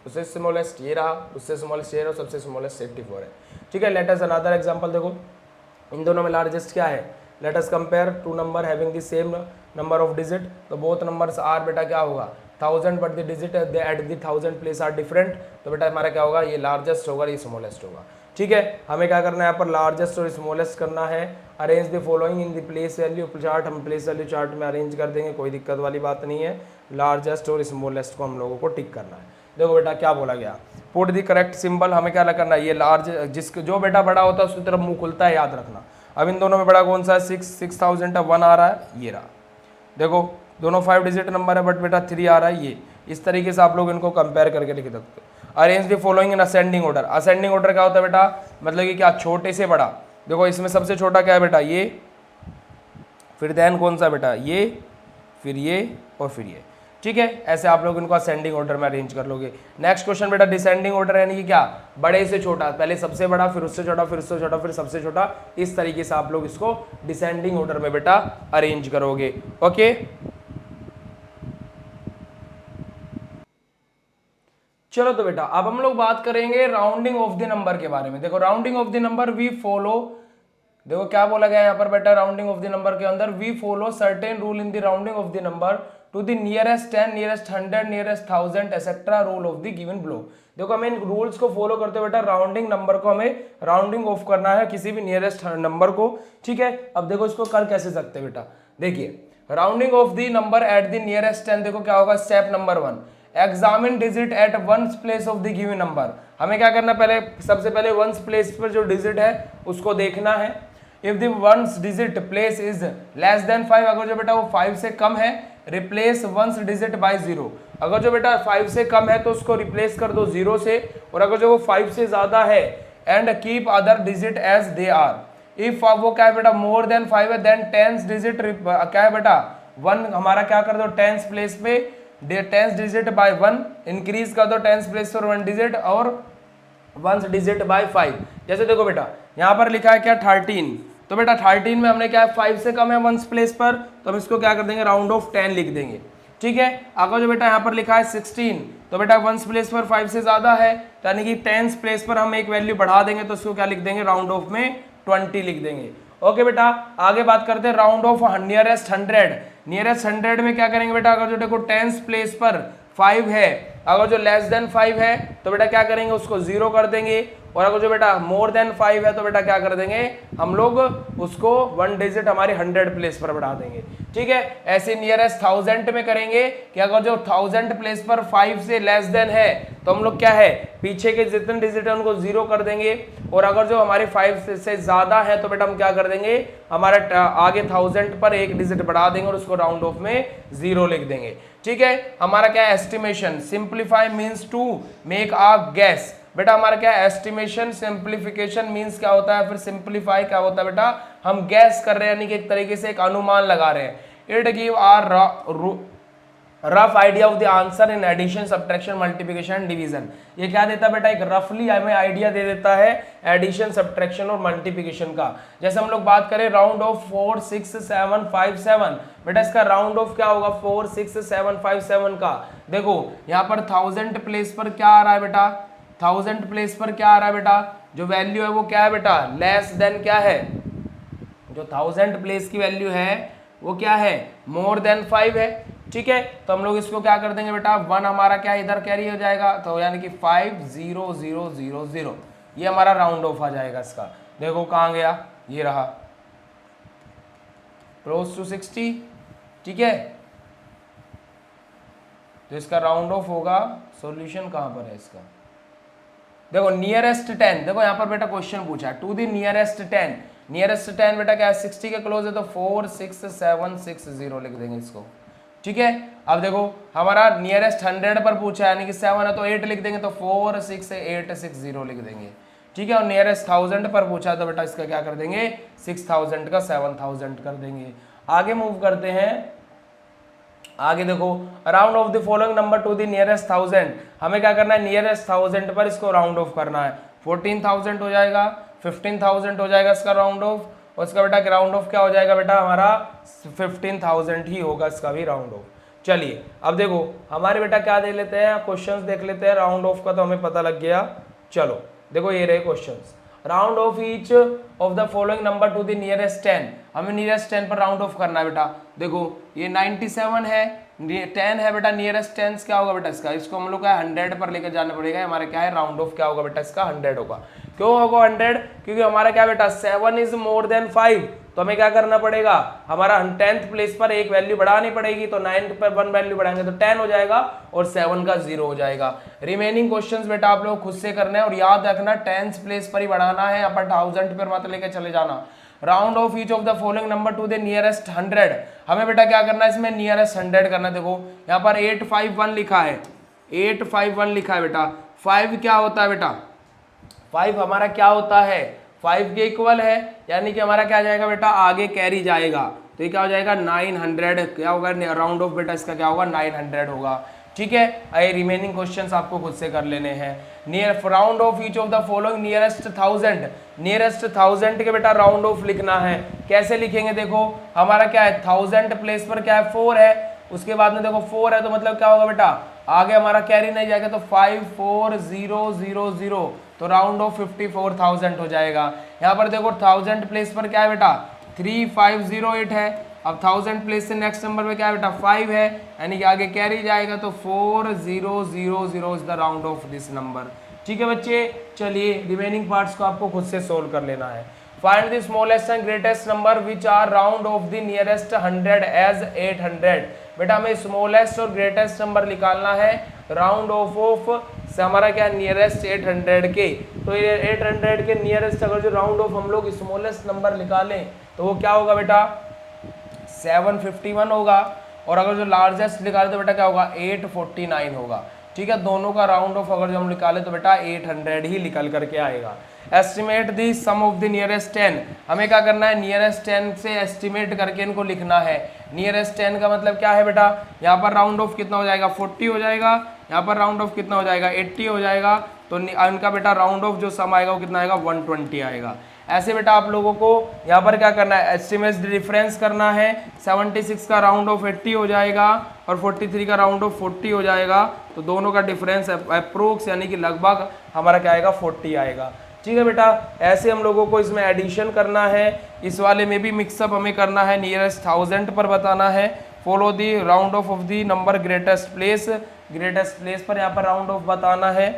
S1: उससे स्मॉलेस्ट ये रहा, उससे स्मॉलेस्ट ये रहा, सबसे स्मॉलेस्ट 84 है। ठीक है, लेट अस अनदर एग्जांपल, देखो इन दोनों में लार्जेस्ट क्या है, let us compare two number having the same number of digit, तो बोथ नंबर्स आर बेटा क्या होगा 1000 but the digit at the 1000 place are different, तो बेटा हमारा क्या होगा, ये लार्जेस्ट होगा, ये स्मॉलेस्ट होगा। ठीक है, हमें क्या करना है, यहाँ पर लार्जेस्ट और स्मॉलेस्ट करना है। Arrange the following in the place value chart, हम प्लेस वैल्यू चार्ट में अरेंज कर देंगे, कोई दिक्कत वाली बात नहीं है। लार्जेस्ट और स्मॉलेस्ट को हम लोगों को टिक करना है। देखो बेटा क्या बोला गया, पुट द करेक्ट सिंबल, हमें क्या करना है, ये लार्ज जिसको जो बेटा बड़ा होता है उसकी तरफ मुंह खुलता है, याद रखना। अब इन दोनों में बड़ा कौन सा है, 6000 1 आ रहा है, ये रहा। देखो दोनों 5 डिजिट नंबर है बट बेटा 3 आ रहा है, ये इस तरीके से आप लोग इनको कंपेयर करके लिख सकते हो। Arrange the following in ascending order, ascending order क्या होता है बेटा, मतलब कि क्या, छोटे से बड़ा। देखो इसमें सबसे छोटा क्या है बेटा, ये, फिर देन कौन सा बेटा, ये, फिर ये और फिर ये। ठीक है, ऐसे आप लोग इनको असेंडिंग ऑर्डर में अरेंज कर लोगे। नेक्स्ट क्वेश्चन बेटा डिसेंडिंग ऑर्डर, यानी कि क्या, बड़े से छोटा, पहले सबसे बड़ा, फिर उससे छोटा, फिर उससे छोटा, फिर सबसे छोटा, इस तरीके से आप लोग इसको डिसेंडिंग ऑर्डर में बेटा अरेंज करोगे। ओके, चलो तो बेटा अब हम लोग बात करेंगे राउंडिंग ऑफ द नंबर के बारे में। देखो rounding off the number we follow, देखो क्या बोला गया यहाँ पर बेटा, राउंडिंग ऑफ द नंबर के अंदर we follow certain rule in the rounding off the number to the nearest 10 nearest 100 nearest 1000 etcetera rule of the given below. देखो हमें इन रूल्स को फॉलो करते बेटा राउंडिंग नंबर को हमें राउंडिंग ऑफ करना है किसी भी नियरेस्ट नंबर को। ठीक है, अब देखो इसको कर कैसे सकते हैं बेटा, देखिए rounding off the number at the nearest 10, देखो क्या होगा, step number 1, examine digit at ones place of the given number. हमें क्या करना, पहले सबसे पहले वंस प्लेस पर जो डिजिट है उसको देखना है। If the ones digit place is less than 5, अगर जो बेटा वो 5 से कम है, रिप्लेस वंस डिजिट बाय 0। अगर जो बेटा 5 से कम है तो उसको रिप्लेस कर दो 0 से, और अगर जो वो 5 से ज्यादा है and keep other digit as they are. If वो क्या है बेटा मोर देन 5 है, देन टेंस डिजिट क्या है बेटा 1, हमारा क्या कर दो टेंस प्लेस पे टेंस डिजिट बाय 1, इंक्रीज कर दो टेंस प्लेस पर 1 डिजिट और वंस डिजिट बाय 5। जैसे देखो बेटा यहाँ पर लिखा है क्या 13, तो बेटा 13 में हमने क्या है 5 से कम है वंस प्लेस पर, तो हम इसको क्या कर देंगे राउंड ऑफ 10 लिख देंगे। ठीक है, अगर जो बेटा यहाँ पर लिखा है 16, तो बेटा वंस प्लेस पर 5 से ज्यादा है, यानी कि टेंस प्लेस पर हम एक वैल्यू बढ़ा देंगे, तो इसको क्या लिख देंगे राउंड ऑफ में 20 लिख देंगे। ओके बेटा आगे बात करते हैं राउंड ऑफ नियरेस्ट 100। नियरेस्ट 100 में क्या करेंगे बेटा, अगर जो देखो टेंस प्लेस पर 5 है, अगर जो लेस देन 5 है तो बेटा क्या करेंगे उसको 0 कर देंगे, और अगर जो बेटा मोर देन 5 है तो बेटा क्या कर देंगे हम लोग उसको 1 डिजिट हमारे 100 प्लेस पर बढ़ा देंगे। ठीक है। ऐसे नियरेस्ट 1000 में करेंगे कि अगर जो 1000 प्लेस पर 5 से लेस देन है तो हम लोग क्या है पीछे के जितने डिजिट है उनको 0 कर देंगे, और अगर जो हमारे 5 से ज्यादा है तो बेटा हम क्या कर देंगे, हमारा आगे 1000 पर एक डिजिट बढ़ा देंगे और उसको राउंड ऑफ में 0 लिख देंगे। ठीक है। हमारा क्या estimation, simplify means to make a guess. बेटा हमारा क्या एस्टिमेशन, सिंप्लीफिकेशन मीन्स क्या होता है, फिर सिंप्लीफाई क्या होता है बेटा, हम गैस कर रहे हैं यानी कि एक तरीके से एक अनुमान लगा रहे हैं। It give are rough idea of the answer in addition, subtraction, multiplication, division. ये क्या देता है बेटा, एक रफली हमें आइडिया दे देता है एडिशन, सब्ट्रैक्शन और मल्टीप्लिकेशन का। जैसे हम लोग बात करें राउंड ऑफ 4 6 7 5 7, बेटा इसका राउंड ऑफ क्या होगा 4 6 7 5 7 का। देखो यहाँ पर 1000 प्लेस पर क्या आ रहा है बेटा, 1000 प्लेस पर क्या आ रहा है बेटा, जो वैल्यू है वो क्या है बेटा, लेस देन क्या है, जो 1000 प्लेस की वैल्यू है वो क्या है, मोर देन 5 है। ठीक है, तो हम लोग इसको क्या कर देंगे बेटा, 1 हमारा क्या इधर कैरी हो जाएगा, तो यानी कि 5 0 0 0 0, ये हमारा राउंड ऑफ आ जाएगा इसका। देखो कहाँ गया, ये रहा क्लोज टू 60। ठीक है, तो इसका राउंड ऑफ होगा, सॉल्यूशन कहाँ पर है इसका, देखो नियरेस्ट 10, देखो यहाँ पर बेटा क्वेश्चन पूछा है टू द नियरेस्ट 10, नियरेस्ट 10 बेटा क्या है 60 के क्लोज है, तो 4 6 7 6 0 लिख देंगे इसको। ठीक है, अब देखो हमारा नियरेस्ट 100 पर पूछा है यानी कि 7 है तो 8 लिख देंगे, तो 4 6 8 6 0 लिख देंगे। ठीक है, और नियरेस्ट 1000 पर पूछा है तो बेटा इसका क्या कर देंगे, 6000 का 7000 कर देंगे। आगे मूव करते हैं, आगे देखो round off the following number to the nearest 1000, हमें क्या करना है, नियरेस्ट 1000 पर इसको राउंड ऑफ करना है। 14000 हो जाएगा, 15000 हो जाएगा इसका राउंड ऑफ, और इसका बेटा राउंड ऑफ क्या हो जाएगा बेटा, हमारा 15000 ही होगा इसका भी राउंड ऑफ। चलिए अब देखो हमारे बेटा क्या दे लेते हैं, क्वेश्चंस देख लेते हैं, राउंड ऑफ का तो हमें पता लग गया। चलो देखो ये रहे questions, round off each of the following number to the nearest 10, हमें नियरेस्ट 10 पर राउंड ऑफ करना है बेटा। देखो ये 97 है, 10 है बेटा, नियरेस्ट 10 क्या होगा बेटा इसका, इसको हम लोग का 100 पर लेकर जाना पड़ेगा, हमारा क्या है राउंड ऑफ क्या होगा बेटा इसका 100 होगा। क्यों होगा 100, क्योंकि हमारा क्या बेटा 7 इज मोर देन 5, तो हमें क्या करना पड़ेगा, हमारा 10th प्लेस पर एक वैल्यू बढ़ानी पड़ेगी, तो 9 पर 1 वैल्यू बढ़ाएंगे तो 10 हो जाएगा और 7 का 0 हो जाएगा। रिमेनिंग क्वेश्चंस बेटा आप लोग खुद से करना है, और याद रखना 10th प्लेस पर ही बढ़ाना है, यहाँ पर 1000 पर मत लेके चले जाना। Round off each of the following number to the nearest 100, हमें बेटा क्या करना है, इसमें नियरेस्ट 100 करना है। देखो यहाँ पर 851 लिखा है, 851 लिखा है बेटा, 5 क्या होता है बेटा, 5 हमारा क्या होता है, 5 के इक्वल है, यानी कि हमारा क्या जाएगा बेटा, आगे कैरी जाएगा, तो ये क्या हो जाएगा 900, क्या होगा राउंड ऑफ बेटा इसका क्या होगा 900 होगा। ठीक है, ये रिमेनिंग क्वेश्चंस आपको खुद से कर लेने हैं। Near round off each of the following nearest 1000, nearest 1000 के बेटा राउंड ऑफ लिखना है। कैसे लिखेंगे, देखो हमारा क्या है 1000 प्लेस पर क्या है 4 है, उसके बाद में देखो 4 है तो मतलब क्या होगा बेटा, आगे हमारा कैरी नहीं जाएगा, तो 5 4 0 0 0, तो राउंड ऑफ 54000 हो जाएगा। यहाँ पर देखो 1000 प्लेस पर क्या है बेटा 3508 है, अब 1000 प्लेस से नेक्स्ट नंबर में क्या है बेटा 5 है, यानी कि आगे कैरी जाएगा, तो 4000 is the round of this number. ठीक है बच्चे, चलिए रिमेनिंग पार्ट्स को आपको खुद से सोल्व कर लेना है। Find the smallest and greatest number which are round off the nearest 100 as 800, बेटा हमें स्मॉलेस्ट और ग्रेटेस्ट नंबर निकालना है राउंड ऑफ से हमारा क्या नियरेस्ट 800 के, तो ये 800 के नियरेस्ट अगर जो राउंड ऑफ हम लोग स्मॉलेस्ट नंबर निकालें तो वो क्या होगा बेटा 751 होगा, और अगर जो लार्जेस्ट निकाले तो बेटा क्या होगा 849 होगा। ठीक है, दोनों का राउंड ऑफ अगर जो हम निकाले तो बेटा 800 ही निकल करके आएगा। Estimate the sum of the nearest 10, हमें क्या करना है नियरेस्ट 10 से एस्टिमेट करके इनको लिखना है। नियरेस्ट 10 का मतलब क्या है बेटा, यहाँ पर राउंड ऑफ कितना हो जाएगा 40 हो जाएगा, यहाँ पर राउंड ऑफ कितना हो जाएगा 80 हो जाएगा, तो इनका बेटा राउंड ऑफ जो सम आएगा वो कितना आएगा 120 आएगा। ऐसे बेटा आप लोगों को यहाँ पर क्या करना है एस्टिमेट डिफरेंस करना है, 76 का राउंड ऑफ 80 हो जाएगा और 43 का राउंड ऑफ 40 हो जाएगा, तो दोनों का डिफरेंस अप्रोक्स यानी कि लगभग हमारा क्या आएगा 40 आएगा। ठीक है बेटा, ऐसे हम लोगों को इसमें एडिशन करना है, इस वाले में भी मिक्सअप हमें करना है, नियरेस्ट 1000 पर बताना है। Follow the round off the number greatest place, greatest place पर यहाँ पर राउंड ऑफ बताना है।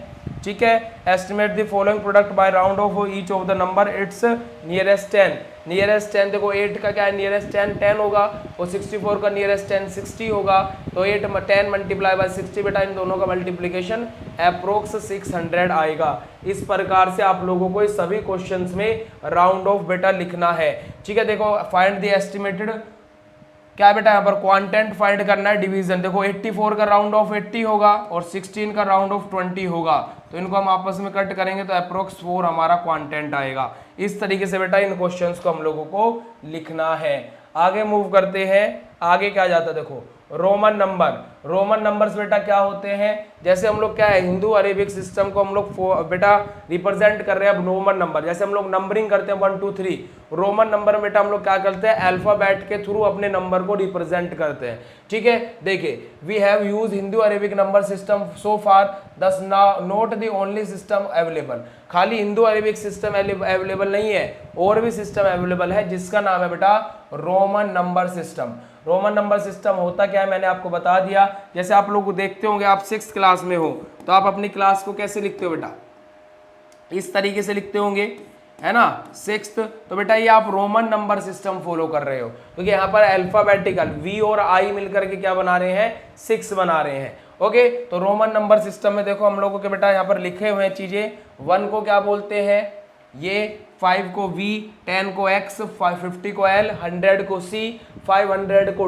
S1: ठीक है, estimate the following product by round off each of the number its nearest 10, nearest 10 देखो 8 का क्या है नियरेस्ट 10 होगा और 64 का नियरेस्ट 10 60 होगा, तो 10 मल्टीप्लाई बाय 60 बेटा इन दोनों का मल्टीप्लिकेशन अप्रोक्स 600 आएगा। इस प्रकार से आप लोगों को इस सभी क्वेश्चंस में राउंड ऑफ बेटा लिखना है। ठीक है, देखो फाइंड द एस्टिमेटेड क्या बेटा यहाँ पर क्वांटेंट फाइंड करना है डिवीजन। देखो 84 का राउंड ऑफ 80 होगा और 16 का राउंड ऑफ 20 होगा, तो इनको हम आपस में कट करेंगे तो अप्रोक्स 4 हमारा क्वांटेंट आएगा। इस तरीके से बेटा इन क्वेश्चंस को हम लोगों को लिखना है। आगे मूव करते हैं, आगे क्या जाता है देखो रोमन नंबर्स बेटा क्या होते हैं, जैसे हम लोग क्या है हिंदू अरेबिक सिस्टम को हम लोग बेटा रिप्रेजेंट कर रहे हैं। अब रोमन नंबर जैसे हम लोग नंबरिंग करते हैं 1 2 3, रोमन नंबर में बेटा हम लोग क्या करते हैं अल्फाबेट के थ्रू अपने नंबर को रिप्रेजेंट करते हैं। ठीक है, देखिए we have use Hindu Arabic number system so far this not the only system available. खाली हिंदू अरेबिक सिस्टम अवेलेबल नहीं है, और भी सिस्टम अवेलेबल है जिसका नाम है बेटा Roman number system. Roman number system होता क्या है मैंने आपको बता दिया। जैसे आप लोग देखते होंगे आप 6th क्लास में हो तो आप अपनी क्लास को कैसे लिखते हो बेटा, इस तरीके से लिखते होंगे है ना 6th, तो बेटा ये आप रोमन नंबर सिस्टम फॉलो कर रहे हो, क्योंकि यहाँ पर अल्फाबेटिकल V और I मिलकर के क्या बना रहे हैं 6 बना रहे हैं। ओके, तो रोमन नंबर सिस्टम में देखो हम लोगों के बेटा यहाँ पर लिखे हुए हैं चीजें। 1 को क्या बोलते हैं ये, 5 को V, 10 को X, 50 को L, 100 को C, 500 को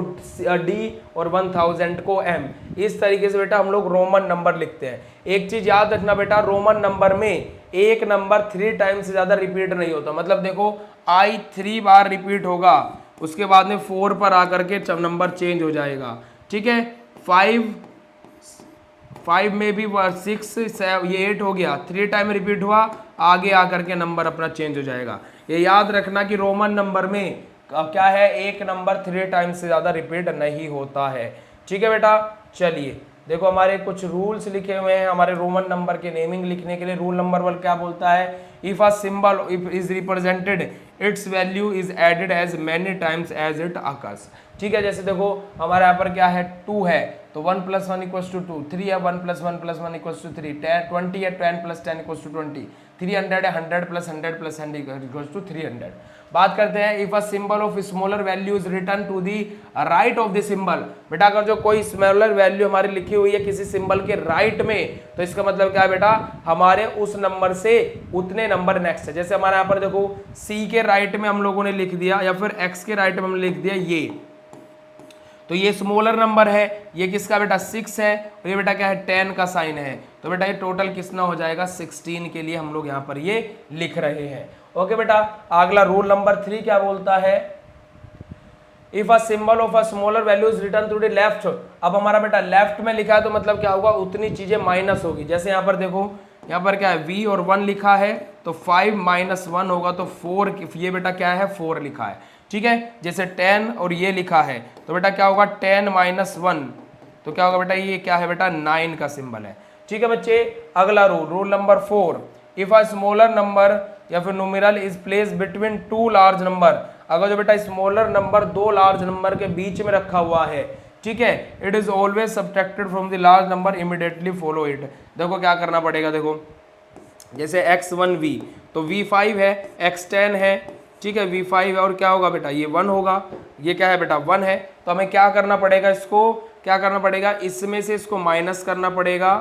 S1: D और 1000 को M। इस तरीके से बेटा हम लोग रोमन नंबर लिखते हैं। एक चीज याद रखना बेटा, रोमन नंबर में एक नंबर 3 टाइम्स से ज्यादा रिपीट नहीं होता। मतलब देखो I 3 बार रिपीट होगा, उसके बाद में 4 पर आकर के नंबर चेंज हो जाएगा। ठीक है, 5 में भी 6 ये 8 हो गया, 3 टाइम रिपीट हुआ, आगे आकर के नंबर अपना चेंज हो जाएगा। ये याद रखना कि रोमन नंबर में क्या है एक नंबर 3 टाइम से ज्यादा रिपीट नहीं होता है। ठीक है बेटा, चलिए देखो हमारे कुछ रूल्स लिखे हुए हैं हमारे रोमन नंबर के नेमिंग लिखने के लिए। रूल नंबर 1 क्या बोलता है, if a symbol is represented its value is added as many times as it occurs. ठीक है, जैसे देखो हमारे यहाँ पर क्या है 2 है तो 1 + 1 = 2, 3 है 1 + 1 + 1 = 3, 20 है 10 + 10 = 20, 300 है 100 + 100 + 100 = 300। बात करते हैं if a symbol of smaller value is written to the right of the symbol. बेटा अगर जो कोई स्मॉलर वैल्यू हमारी लिखी हुई है किसी सिंबल के राइट में, तो इसका मतलब क्या है बेटा हमारे उस नंबर से उतने नंबर नेक्स्ट है। जैसे हमारे यहाँ पर देखो C के राइट में हम लोगों ने लिख दिया या फिर X के राइट में हमने लिख दिया ये, तो ये स्मॉलर नंबर है, ये किसका बेटा 6 है, और ये बेटा क्या है 10 का साइन है, तो बेटा ये टोटल कितना हो जाएगा 16 के लिए हम लोग यहाँ पर ये लिख रहे हैं। ओके बेटा, अगला रूल नंबर 3 क्या बोलता है, if a symbol of a smaller value is written to the left. अब हमारा बेटा लेफ्ट में लिखा है तो मतलब क्या होगा उतनी चीजें माइनस होगी। जैसे यहाँ पर देखो यहाँ पर क्या है V और 1 लिखा है तो 5 - 1 होगा तो 4, ये बेटा क्या है 4 लिखा है। ठीक है, जैसे 10 और ये लिखा है तो बेटा क्या होगा 10 - 1 तो क्या होगा बेटा ये क्या है बेटा 9 का सिंबल है। ठीक है बच्चे, अगला rule number 4, if a smaller number या फिर numeral is place between 2 large number. अगर जो बेटा स्मॉलर नंबर 2 लार्ज नंबर के बीच में रखा हुआ है, ठीक है, it is always subtracted from the large number, immediately follow it. देखो क्या करना पड़ेगा, देखो जैसे x1v तो v5 है, x10 है, ठीक है v5 है, और क्या होगा बेटा ये 1 होगा, ये क्या है बेटा 1 है, तो हमें क्या करना पड़ेगा, इसको क्या करना पड़ेगा, इसमें से इसको माइनस करना पड़ेगा।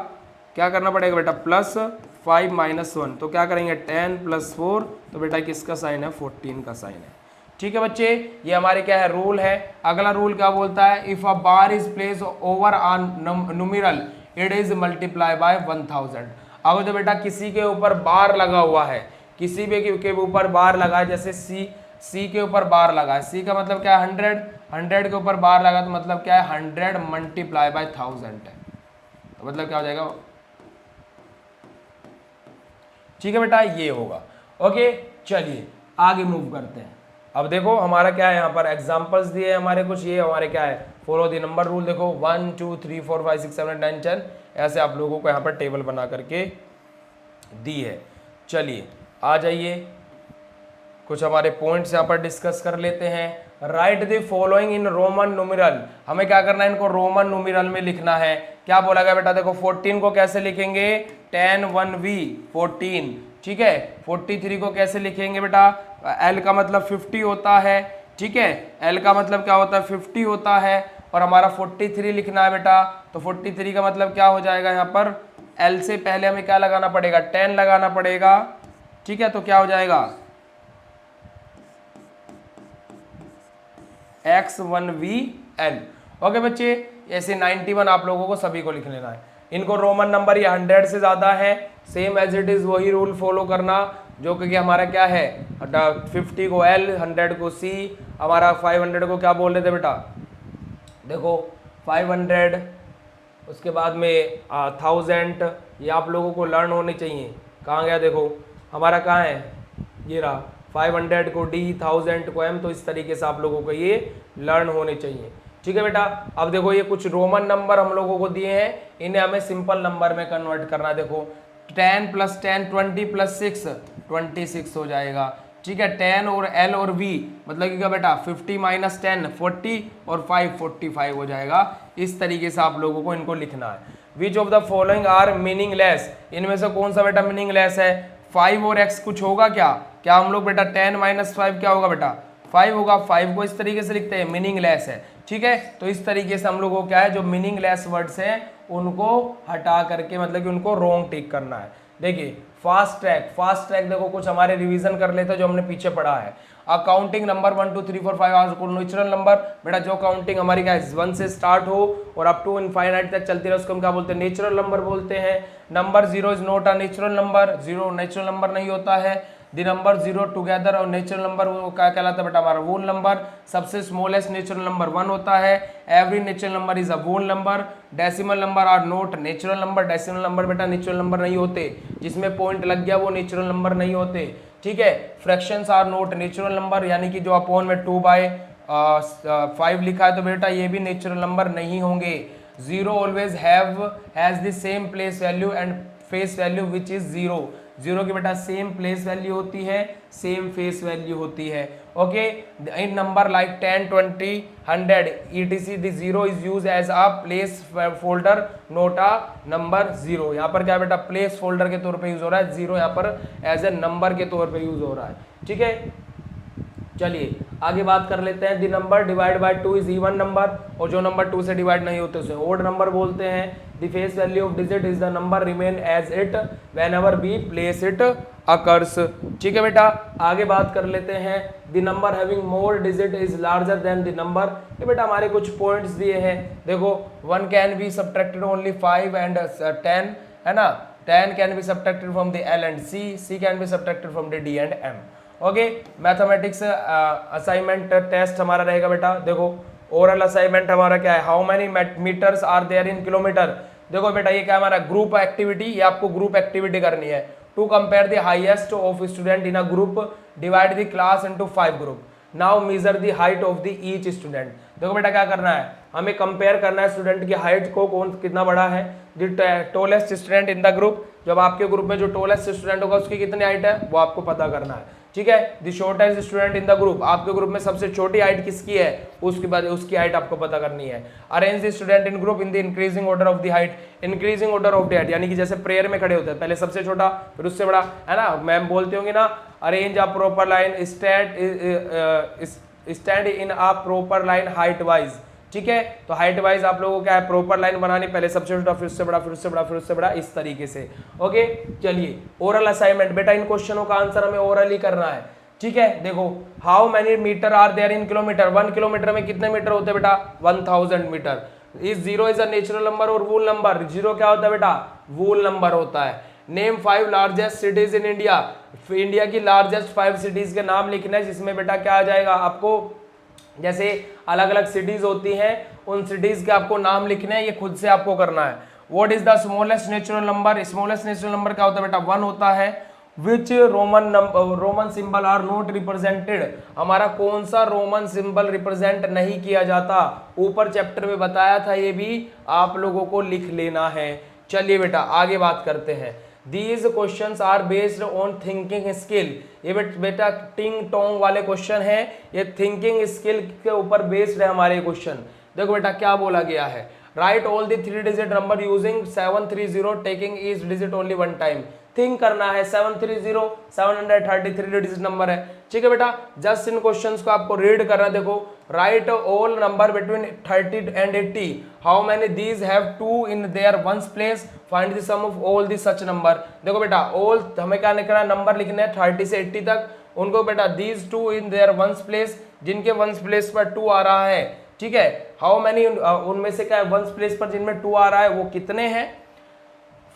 S1: क्या करना पड़ेगा बेटा +5 - 1, तो क्या करेंगे 10 + 4, तो बेटा किसका साइन है 14 का साइन है। ठीक है बच्चे, ये हमारे क्या है रूल है। अगला रूल क्या बोलता है, if a bar is place over on numeral it is multiply by 1000। अगर जो बेटा किसी के ऊपर बार लगा हुआ है, किसी भी के ऊपर बार लगा है, जैसे सी के ऊपर बार लगा है, सी का मतलब क्या है 100 के ऊपर बार लगा तो मतलब क्या है 100 × 1000 है, तो मतलब क्या हो जाएगा। ठीक है बेटा, ये होगा। ओके, चलिए आगे मूव करते हैं। अब देखो हमारा क्या है यहाँ पर एग्जांपल्स दिए हमारे कुछ, ये हमारे क्या है फॉलो द नंबर रूल। देखो 1 2 3 4 5 6 7 8 9 10 ऐसे आप लोगों को यहाँ पर टेबल बना करके दी है। चलिए आ जाइए, कुछ हमारे पॉइंट्स यहाँ पर डिस्कस कर लेते हैं। Right the following in Roman numeral, हमें क्या करना है इनको रोमन न्यूमेरल में लिखना है। क्या बोला गया बेटा, देखो 14 को कैसे लिखेंगे 10 1 V 14, ठीक है। 43 को कैसे लिखेंगे बेटा, L का मतलब 50 होता है, ठीक है, L का मतलब क्या होता है 50 होता है, और हमारा 43 लिखना है बेटा, तो 43 का मतलब क्या हो जाएगा, यहाँ पर L से पहले हमें क्या लगाना पड़ेगा, 10 लगाना पड़ेगा, ठीक है, तो क्या हो जाएगा X1VL। ओके बच्चे, ऐसे 91 आप लोगों को सभी को लिख लेना है। इनको रोमन नंबर या 100 से ज्यादा है, सेम एज इट इज वही रूल फॉलो करना, जो कि हमारा क्या है 50 को L, 100 को C, हमारा 500 को क्या बोल रहे थे बेटा, देखो 500, उसके बाद में 1000, ये आप लोगों को लर्न होने चाहिए। कहाँ गया, देखो हमारा कहाँ है, ये रहा 500 को D, 1000 को M, तो इस तरीके से आप लोगों को ये लर्न होने चाहिए, ठीक है बेटा। अब देखो ये कुछ रोमन नंबर हम लोगों को दिए हैं, इन्हें हमें सिंपल नंबर में कन्वर्ट करना है। देखो 10 + 10 20 + 6 26 हो जाएगा, ठीक है। 10 और L और V मतलब कि क्या बेटा 50 - 10 40 और 5 45 हो जाएगा। इस तरीके से आप लोगों को इनको लिखना है। Which of the following are meaningless, इनमें से कौन सा बेटा मीनिंगलेस है, 5 और X कुछ होगा क्या, क्या हम लोग बेटा 10 - 5 क्या होगा बेटा 5 होगा, 5 को इस तरीके से लिखते हैं मीनिंगलेस है, ठीक है। तो इस तरीके से हम लोगों को क्या है, जो मीनिंगलेस वर्ड्स हैं उनको हटा करके मतलब कि उनको रॉन्ग टिक करना है। देखिए फास्ट ट्रैक देखो कुछ हमारे रिवीजन कर लेते हैं जो हमने पीछे पढ़ा है। काउंटिंग नंबर 1 2 3 4 5 आज को नेचुरल नंबर, बेटा जो काउंटिंग हमारी क्या है 1 से स्टार्ट हो और अप टू इनफाइनाइट तक चलती रहे उसको हम क्या बोलते हैं, नेचुरल नंबर बोलते हैं। Number 0 is not a natural number, 0 natural number नहीं होता है। द नंबर 0 टुगेदर और नेचुरल नंबर वो क्या कहलाता है बेटा हमारा वोल नंबर। सबसे स्मॉलेस्ट नेचुरल नंबर 1 होता है। Every natural number is a whole number. Decimal number are not natural number, decimal number बेटा नेचुरल नंबर नहीं होते, जिसमें पॉइंट लग गया वो नेचुरल नंबर नहीं होते, ठीक है। Fractions are not natural number, यानी कि जो अपॉन में 2/5 लिखा है तो बेटा ये भी नेचुरल नंबर नहीं होंगे। 0 always has the same place value and face value which is 0, 0 की बेटा सेम प्लेस वैल्यू होती है, सेम फेस वैल्यू होती है, okay. In number like 10 20 100 etc the 0 is use as a place folder not a number 0। यहाँ पर क्या बेटा प्लेस फोल्डर के तौर पे यूज हो रहा है, 0 यहाँ पर एज ए नंबर के तौर पे यूज हो रहा है, ठीक है। चलिए आगे बात कर लेते हैं। The number divide by 2 is even number, और जो नंबर 2 से डिवाइड नहीं होते उसे ओड नंबर बोलते हैं। The face value of digit is the number remain as it whenever we place it occurs, ठीक है बेटा। आगे बात कर लेते हैं। The number having more digit is larger than the number, ये बेटा हमारे कुछ पॉइंट्स दिए हैं। देखो 1 can be subtracted only 5 and 10, है ना। 10 can be subtracted from the L and C can be subtracted from the D and M, okay. Mathematics assignment test हमारा रहेगा बेटा। देखो ओरल असाइनमेंट हमारा क्या है, how many meters are there in kilometer. देखो बेटा ये क्या हमारा ग्रुप एक्टिविटी, ये आपको ग्रुप एक्टिविटी करनी है। To compare the highest of student in a group, divide the class into 5 group, now measure the height of the each student. देखो बेटा क्या करना है, हमें कंपेयर करना है स्टूडेंट की हाइट को, कौन कितना बड़ा है। The tallest student in the group, जब आपके ग्रुप में जो टॉलेस्ट स्टूडेंट होगा उसकी कितनी हाइट है वो आपको पता करना है, ठीक है। The shortest student in the group, आपके ग्रुप में सबसे छोटी हाइट किसकी है उसके बाद उसकी हाइट आपको पता करनी है। Arrange the student in group in the increasing order of the height, increasing order of the height यानी कि जैसे प्रेयर में खड़े होते हैं, पहले सबसे छोटा फिर उससे बड़ा, है ना। मैम बोलती होंगी ना, arrange a proper line, stand in a proper line height wise, ठीक है। तो हाइट वाइज आप लोगों को क्या है प्रॉपर लाइन बनानी, पहले सबसे छोटा फिर उससे बड़ा फिर उससे बड़ा फिर उससे बड़ा, इस तरीके से, ओके। चलिए ओरल असाइनमेंट, बेटा इन क्वेश्चनों का आंसर हमें ओरल ही करना है, ठीक है। देखो how many meter are there in kilometer, 1 kilometer में कितने मीटर होते हैं बेटा 1000 मीटर। इस 0 इज अ नेचुरल नंबर और वूल नंबर, 0 क्या होता है बेटा वूल नंबर होता है। Name 5 largest cities in India, India की लार्जेस्ट 5 सिटीज के नाम लिखना है, जिसमें बेटा क्या आ जाएगा आपको, जैसे अलग अलग सिटीज होती हैं उन सिटीज के आपको नाम लिखने हैं, ये खुद से आपको करना है। What is the smallest natural number, smallest natural number क्या होता है बेटा 1 होता है। Which Roman symbol are not represented, हमारा कौन सा रोमन सिंबल रिप्रेजेंट नहीं किया जाता, ऊपर चैप्टर में बताया था, ये भी आप लोगों को लिख लेना है। चलिए बेटा आगे बात करते हैं। These questions are based on thinking skill, ये बेटा टिंग टोंग वाले क्वेश्चन है, ये थिंकिंग स्किल के ऊपर बेस्ड है हमारे क्वेश्चन। देखो बेटा क्या बोला गया है, right all the 3 digit number using 730 taking each digit only one time. Think करना है, 730 733 डिजिट नंबर है, ठीक है बेटा। जस्ट इन क्वेश्चंस को आपको रीड करना। देखो, right all number between 30 and 80, how many these have 2 in their ones place, find the sum of all the such number. देखो बेटा, ऑल हमें क्या लिखना है, नंबर लिखने हैं 30 से 80 तक, उनको बेटा these 2 in their ones place, जिनके वंस प्लेस पर 2 आ रहा है, ठीक है। हाउ मेनी, उनमें से क्या है वंस प्लेस पर जिनमें 2 आ रहा है वो कितने हैं,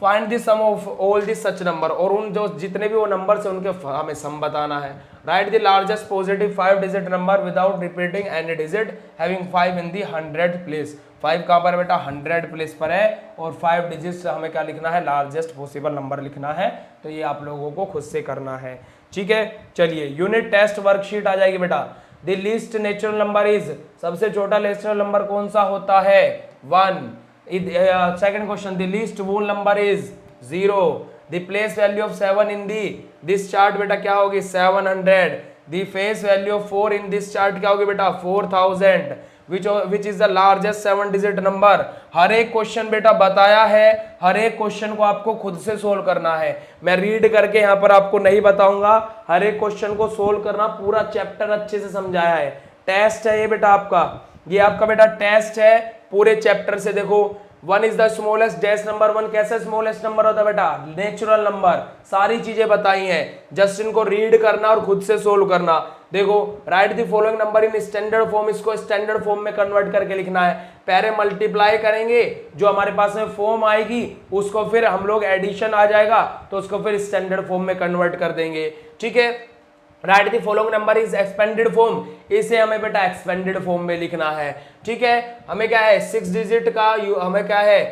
S1: find the sum of all the such number, और उन जो जितने भी वो नंबर से उनके हमें सम बताना है। Write the largest positive 5 digit number without repeating any digit having 5 in the 100 place. 5 कहाँ पर बेटा 100 प्लेस पर है, और 5 डिजिट हमें क्या लिखना है, लार्जेस्ट पॉसिबल नंबर लिखना है। तो ये आप लोगों को खुद से करना है, ठीक है। चलिए, यूनिट टेस्ट वर्कशीट आ जाएगी बेटा। The least natural number is, सबसे छोटा नेचुरल नंबर कौन सा होता है, 1। Second question, the least whole number is 0। The place value of 7 in this chart बेटा क्या होगी, 700। The face value of 4 in this chart क्या होगी बेटा, 4000। Which is the largest 7 digit number. हर एक क्वेश्चन बेटा बताया है, हर एक क्वेश्चन को आपको खुद से सोल्व करना है। मैं रीड करके यहाँ पर आपको नहीं बताऊंगा, हर एक क्वेश्चन को सोल्व करना, पूरा चैप्टर अच्छे से समझाया है। टेस्ट है ये बेटा आपका, ये आपका बेटा टेस्ट है पूरे चैप्टर से। देखो, 1 is the smallest dash number. 1 कैसे स्मॉलेस्ट नंबर होता है बेटा, नेचुरल नंबर, सारी चीजें बताई हैं, जस्ट इनको रीड करना और खुद से सोल्व करना। देखो, right the following number in standard form, इसको स्टैंडर्ड फॉर्म में कन्वर्ट करके लिखना है। पहले मल्टीप्लाई करेंगे, जो हमारे पास में फॉर्म आएगी उसको फिर हम लोग एडिशन आ जाएगा तो उसको फिर स्टैंडर्ड फॉर्म में कन्वर्ट कर देंगे, ठीक है। Write the following number is expanded form, इसे हमें बेटा एक्सपेंडेड फॉर्म में लिखना है, ठीक है। हमें क्या है, 6 डिजिट का हमें क्या है,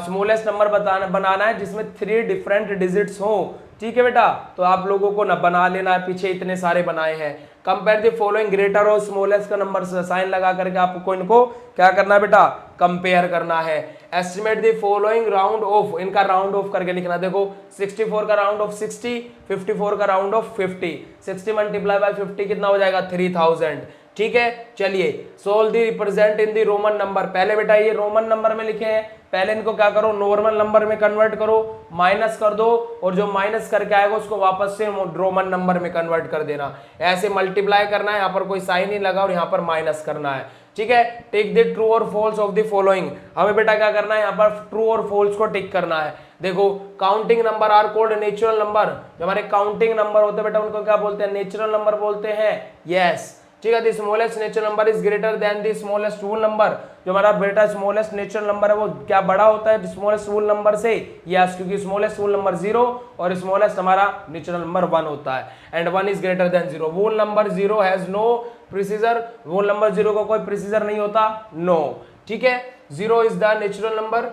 S1: स्मॉलेस्ट नंबर बनाना है जिसमें 3 डिफरेंट डिजिट्स हो, ठीक है बेटा। तो आप लोगों को न बना लेना है, पीछे इतने सारे बनाए हैं। कंपेयर द फॉलोइंग, ग्रेटर और स्मॉलेस्ट का नंबर साइन लगा करके आपको इनको क्या करना है बेटा, कंपेयर करना है। Estimate the following round of, इनका राउंड ऑफ करके लिखना। देखो, 64 का राउंड ऑफ 60, 54 का राउंड ऑफ 50, 60 मल्टीप्लाई बाय 50 कितना हो जाएगा, 3000, ठीक है। चलिए, solve the represent in the Roman number. पहले बेटा ये रोमन नंबर में लिखे हैं, पहले इनको क्या करो, नॉर्मल नंबर में कन्वर्ट करो, माइनस कर दो, और जो माइनस करके आएगा उसको वापस से रोमन नंबर में कन्वर्ट कर देना। ऐसे मल्टीप्लाई करना है, यहाँ पर कोई साइन नहीं लगा और यहाँ पर माइनस करना है, ठीक है। टिक द ट्रू और फॉल्स ऑफ द फॉलोइंग, हमें बेटा क्या करना है, यहाँ पर ट्रू और फॉल्स को टिक करना है। देखो, counting number are called natural number, जो हमारे काउंटिंग नंबर होते हैं बेटा उनको क्या बोलते हैं, नेचुरल नंबर बोलते हैं, यस, ठीक है। The smallest natural number is greater than the smallest whole number, जो हमारा बेटा स्मॉलेस्ट नेचुरल नंबर है वो क्या बड़ा होता है स्मॉलेस्ट होल नंबर से, यस, क्योंकि स्मॉलेस्ट होल नंबर 0 और स्मॉलेस्ट हमारा नेचुरल नंबर 1 होता है। And 1 is greater than 0। Whole number 0 has no predecessor, whole number 0 का कोई प्रिसीजर नहीं होता, नो, ठीक है। 0 इज द नेचुरल नंबर,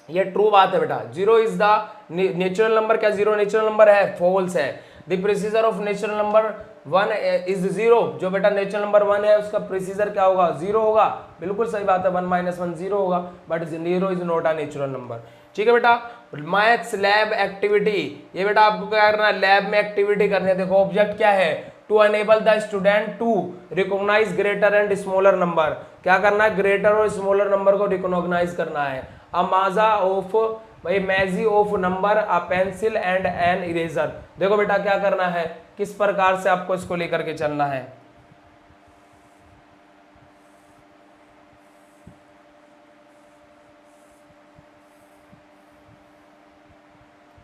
S1: ये ट्रू बात है बेटा। 0 इज द नेचुरल नंबर, क्या 0 नेचुरल नंबर है, फॉल्स है। The predecessor of natural number 1 is 0, जो बेटा नेचुरल नंबर 1 है उसका प्रिसीजर क्या होगा, 0 होगा, बिल्कुल सही बात है, 1 - 1 0 होगा, but 0 is not a natural number, ठीक है बेटा। मैथ्स लैब एक्टिविटी, ये बेटा आपको क्या करना है, लैब में एक्टिविटी करनी है। देखो, ऑब्जेक्ट क्या है, to enable the student to recognize greater and smaller number, क्या करना है, ग्रेटर और स्मॉलर नंबर को रिकॉग्नाइज करना है। अ माजा ऑफ, भाई major of number, a pencil and an eraser. देखो बेटा क्या करना है, किस प्रकार से आपको इसको लेकर के चलना है,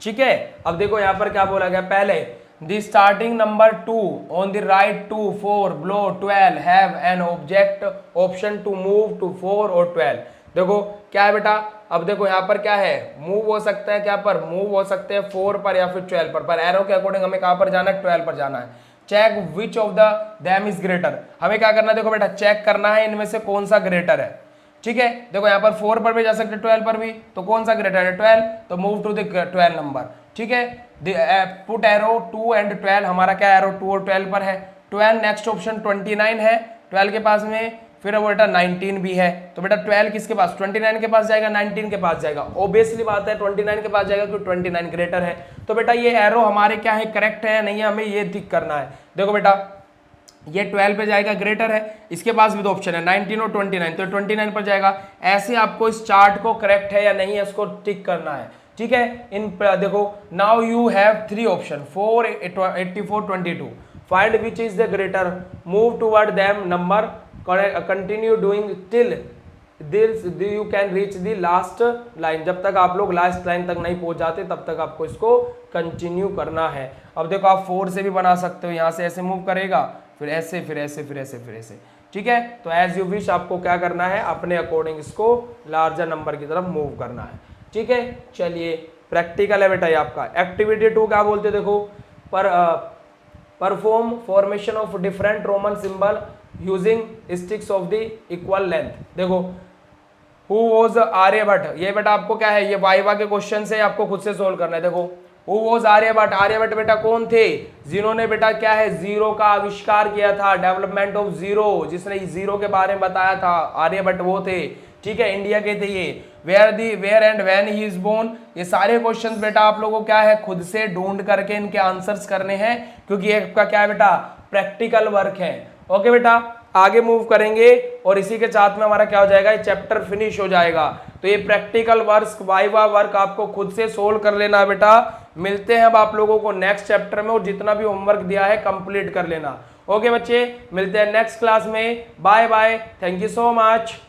S1: ठीक है। अब देखो यहाँ पर क्या बोला गया, पहले the starting number 2 on the right to 4 below 12 have an object option to move to 4 और 12। देखो क्या है बेटा, अब देखो यहाँ पर क्या है, मूव हो सकता है, क्या पर मूव हो सकते हैं 4 पर या फिर 12 पर एरो के अकॉर्डिंग हमें कहाँ पर जाना है, 12 पर जाना है। Check which of the them is greater, हमें क्या करना है, देखो बेटा चेक करना है इनमें से कौन सा ग्रेटर है, ठीक है। देखो यहाँ पर 4 पर भी जा सकते हैं, 12 पर भी, तो कौन सा ग्रेटर है, 12, तो मूव टू द 12 नंबर, ठीक है। पुट एरो 2 एंड 12, हमारा क्या एरो 2 और 12 पर है। 12 नेक्स्ट ऑप्शन 29 है 12 के पास में, फिर वो बेटा 19 भी है, तो बेटा 12 किसके पास, 29 के पास जाएगा, 19 के पास जाएगा, ऑब्वियसली बात है 29 के पास जाएगा क्योंकि 29 ग्रेटर है। तो बेटा ये एरो हमारे क्या है, करेक्ट है नहीं है, हमें ये ठीक करना है। देखो बेटा ये 12 पे जाएगा, ग्रेटर है, इसके पास भी दो ऑप्शन है 19 और 29, तो 29 पर जाएगा। ऐसे आपको इस चार्ट को करेक्ट है या नहीं है उसको टिक करना है, ठीक है। इन देखो now you have 3 option 4, 84, 22, find which is the greater, move toward them number, continue doing till this you can reach the last line, जब तक आप लोग लास्ट लाइन तक नहीं पहुंच जाते तब तक आपको इसको कंटिन्यू करना है। अब देखो आप 4 से भी बना सकते हो, यहां से ऐसे मूव करेगा, फिर ऐसे, फिर ऐसे, फिर ऐसे, फिर ऐसे, ठीक है। तो एज यू विश आपको क्या करना है, अपने अकॉर्डिंग इसको लार्जर नंबर की तरफ मूव करना है, ठीक है। चलिए प्रैक्टिकल है बेटा ये आपका। एक्टिविटी 2 क्या बोलते देखो, perform formation of different Roman symbol using sticks of the equal length. देखो हु वॉज आर्यभट्ट, ये बेटा आपको क्या है, ये वाइवा के क्वेश्चन से आपको खुद से सोल्व करना है। देखो हु वॉज आर्यभट्ट, आर्यभट्ट बेटा कौन थे, जिन्होंने बेटा क्या है जीरो का आविष्कार किया था, डेवलपमेंट ऑफ जीरो, जिसने जीरो के बारे में बताया था, आर्यभट्ट वो थे, ठीक है, इंडिया के थे ये। Where and when he is born, ये सारे क्वेश्चंस बेटा आप लोगों को क्या है खुद से ढूंढ करके इनके आंसर्स करने हैं, क्योंकि ये आपका क्या है बेटा प्रैक्टिकल वर्क है। ओके बेटा आगे मूव करेंगे और इसी के साथ में हमारा क्या हो जाएगा, ये चैप्टर फिनिश हो जाएगा। तो ये प्रैक्टिकल वर्क, वाइवा वर्क आपको खुद से सोल्व कर लेना बेटा। मिलते हैं अब आप लोगों को नेक्स्ट चैप्टर में, और जितना भी होमवर्क दिया है कंप्लीट कर लेना। ओके बच्चे, मिलते हैं नेक्स्ट क्लास में। Bye bye, thank you so much.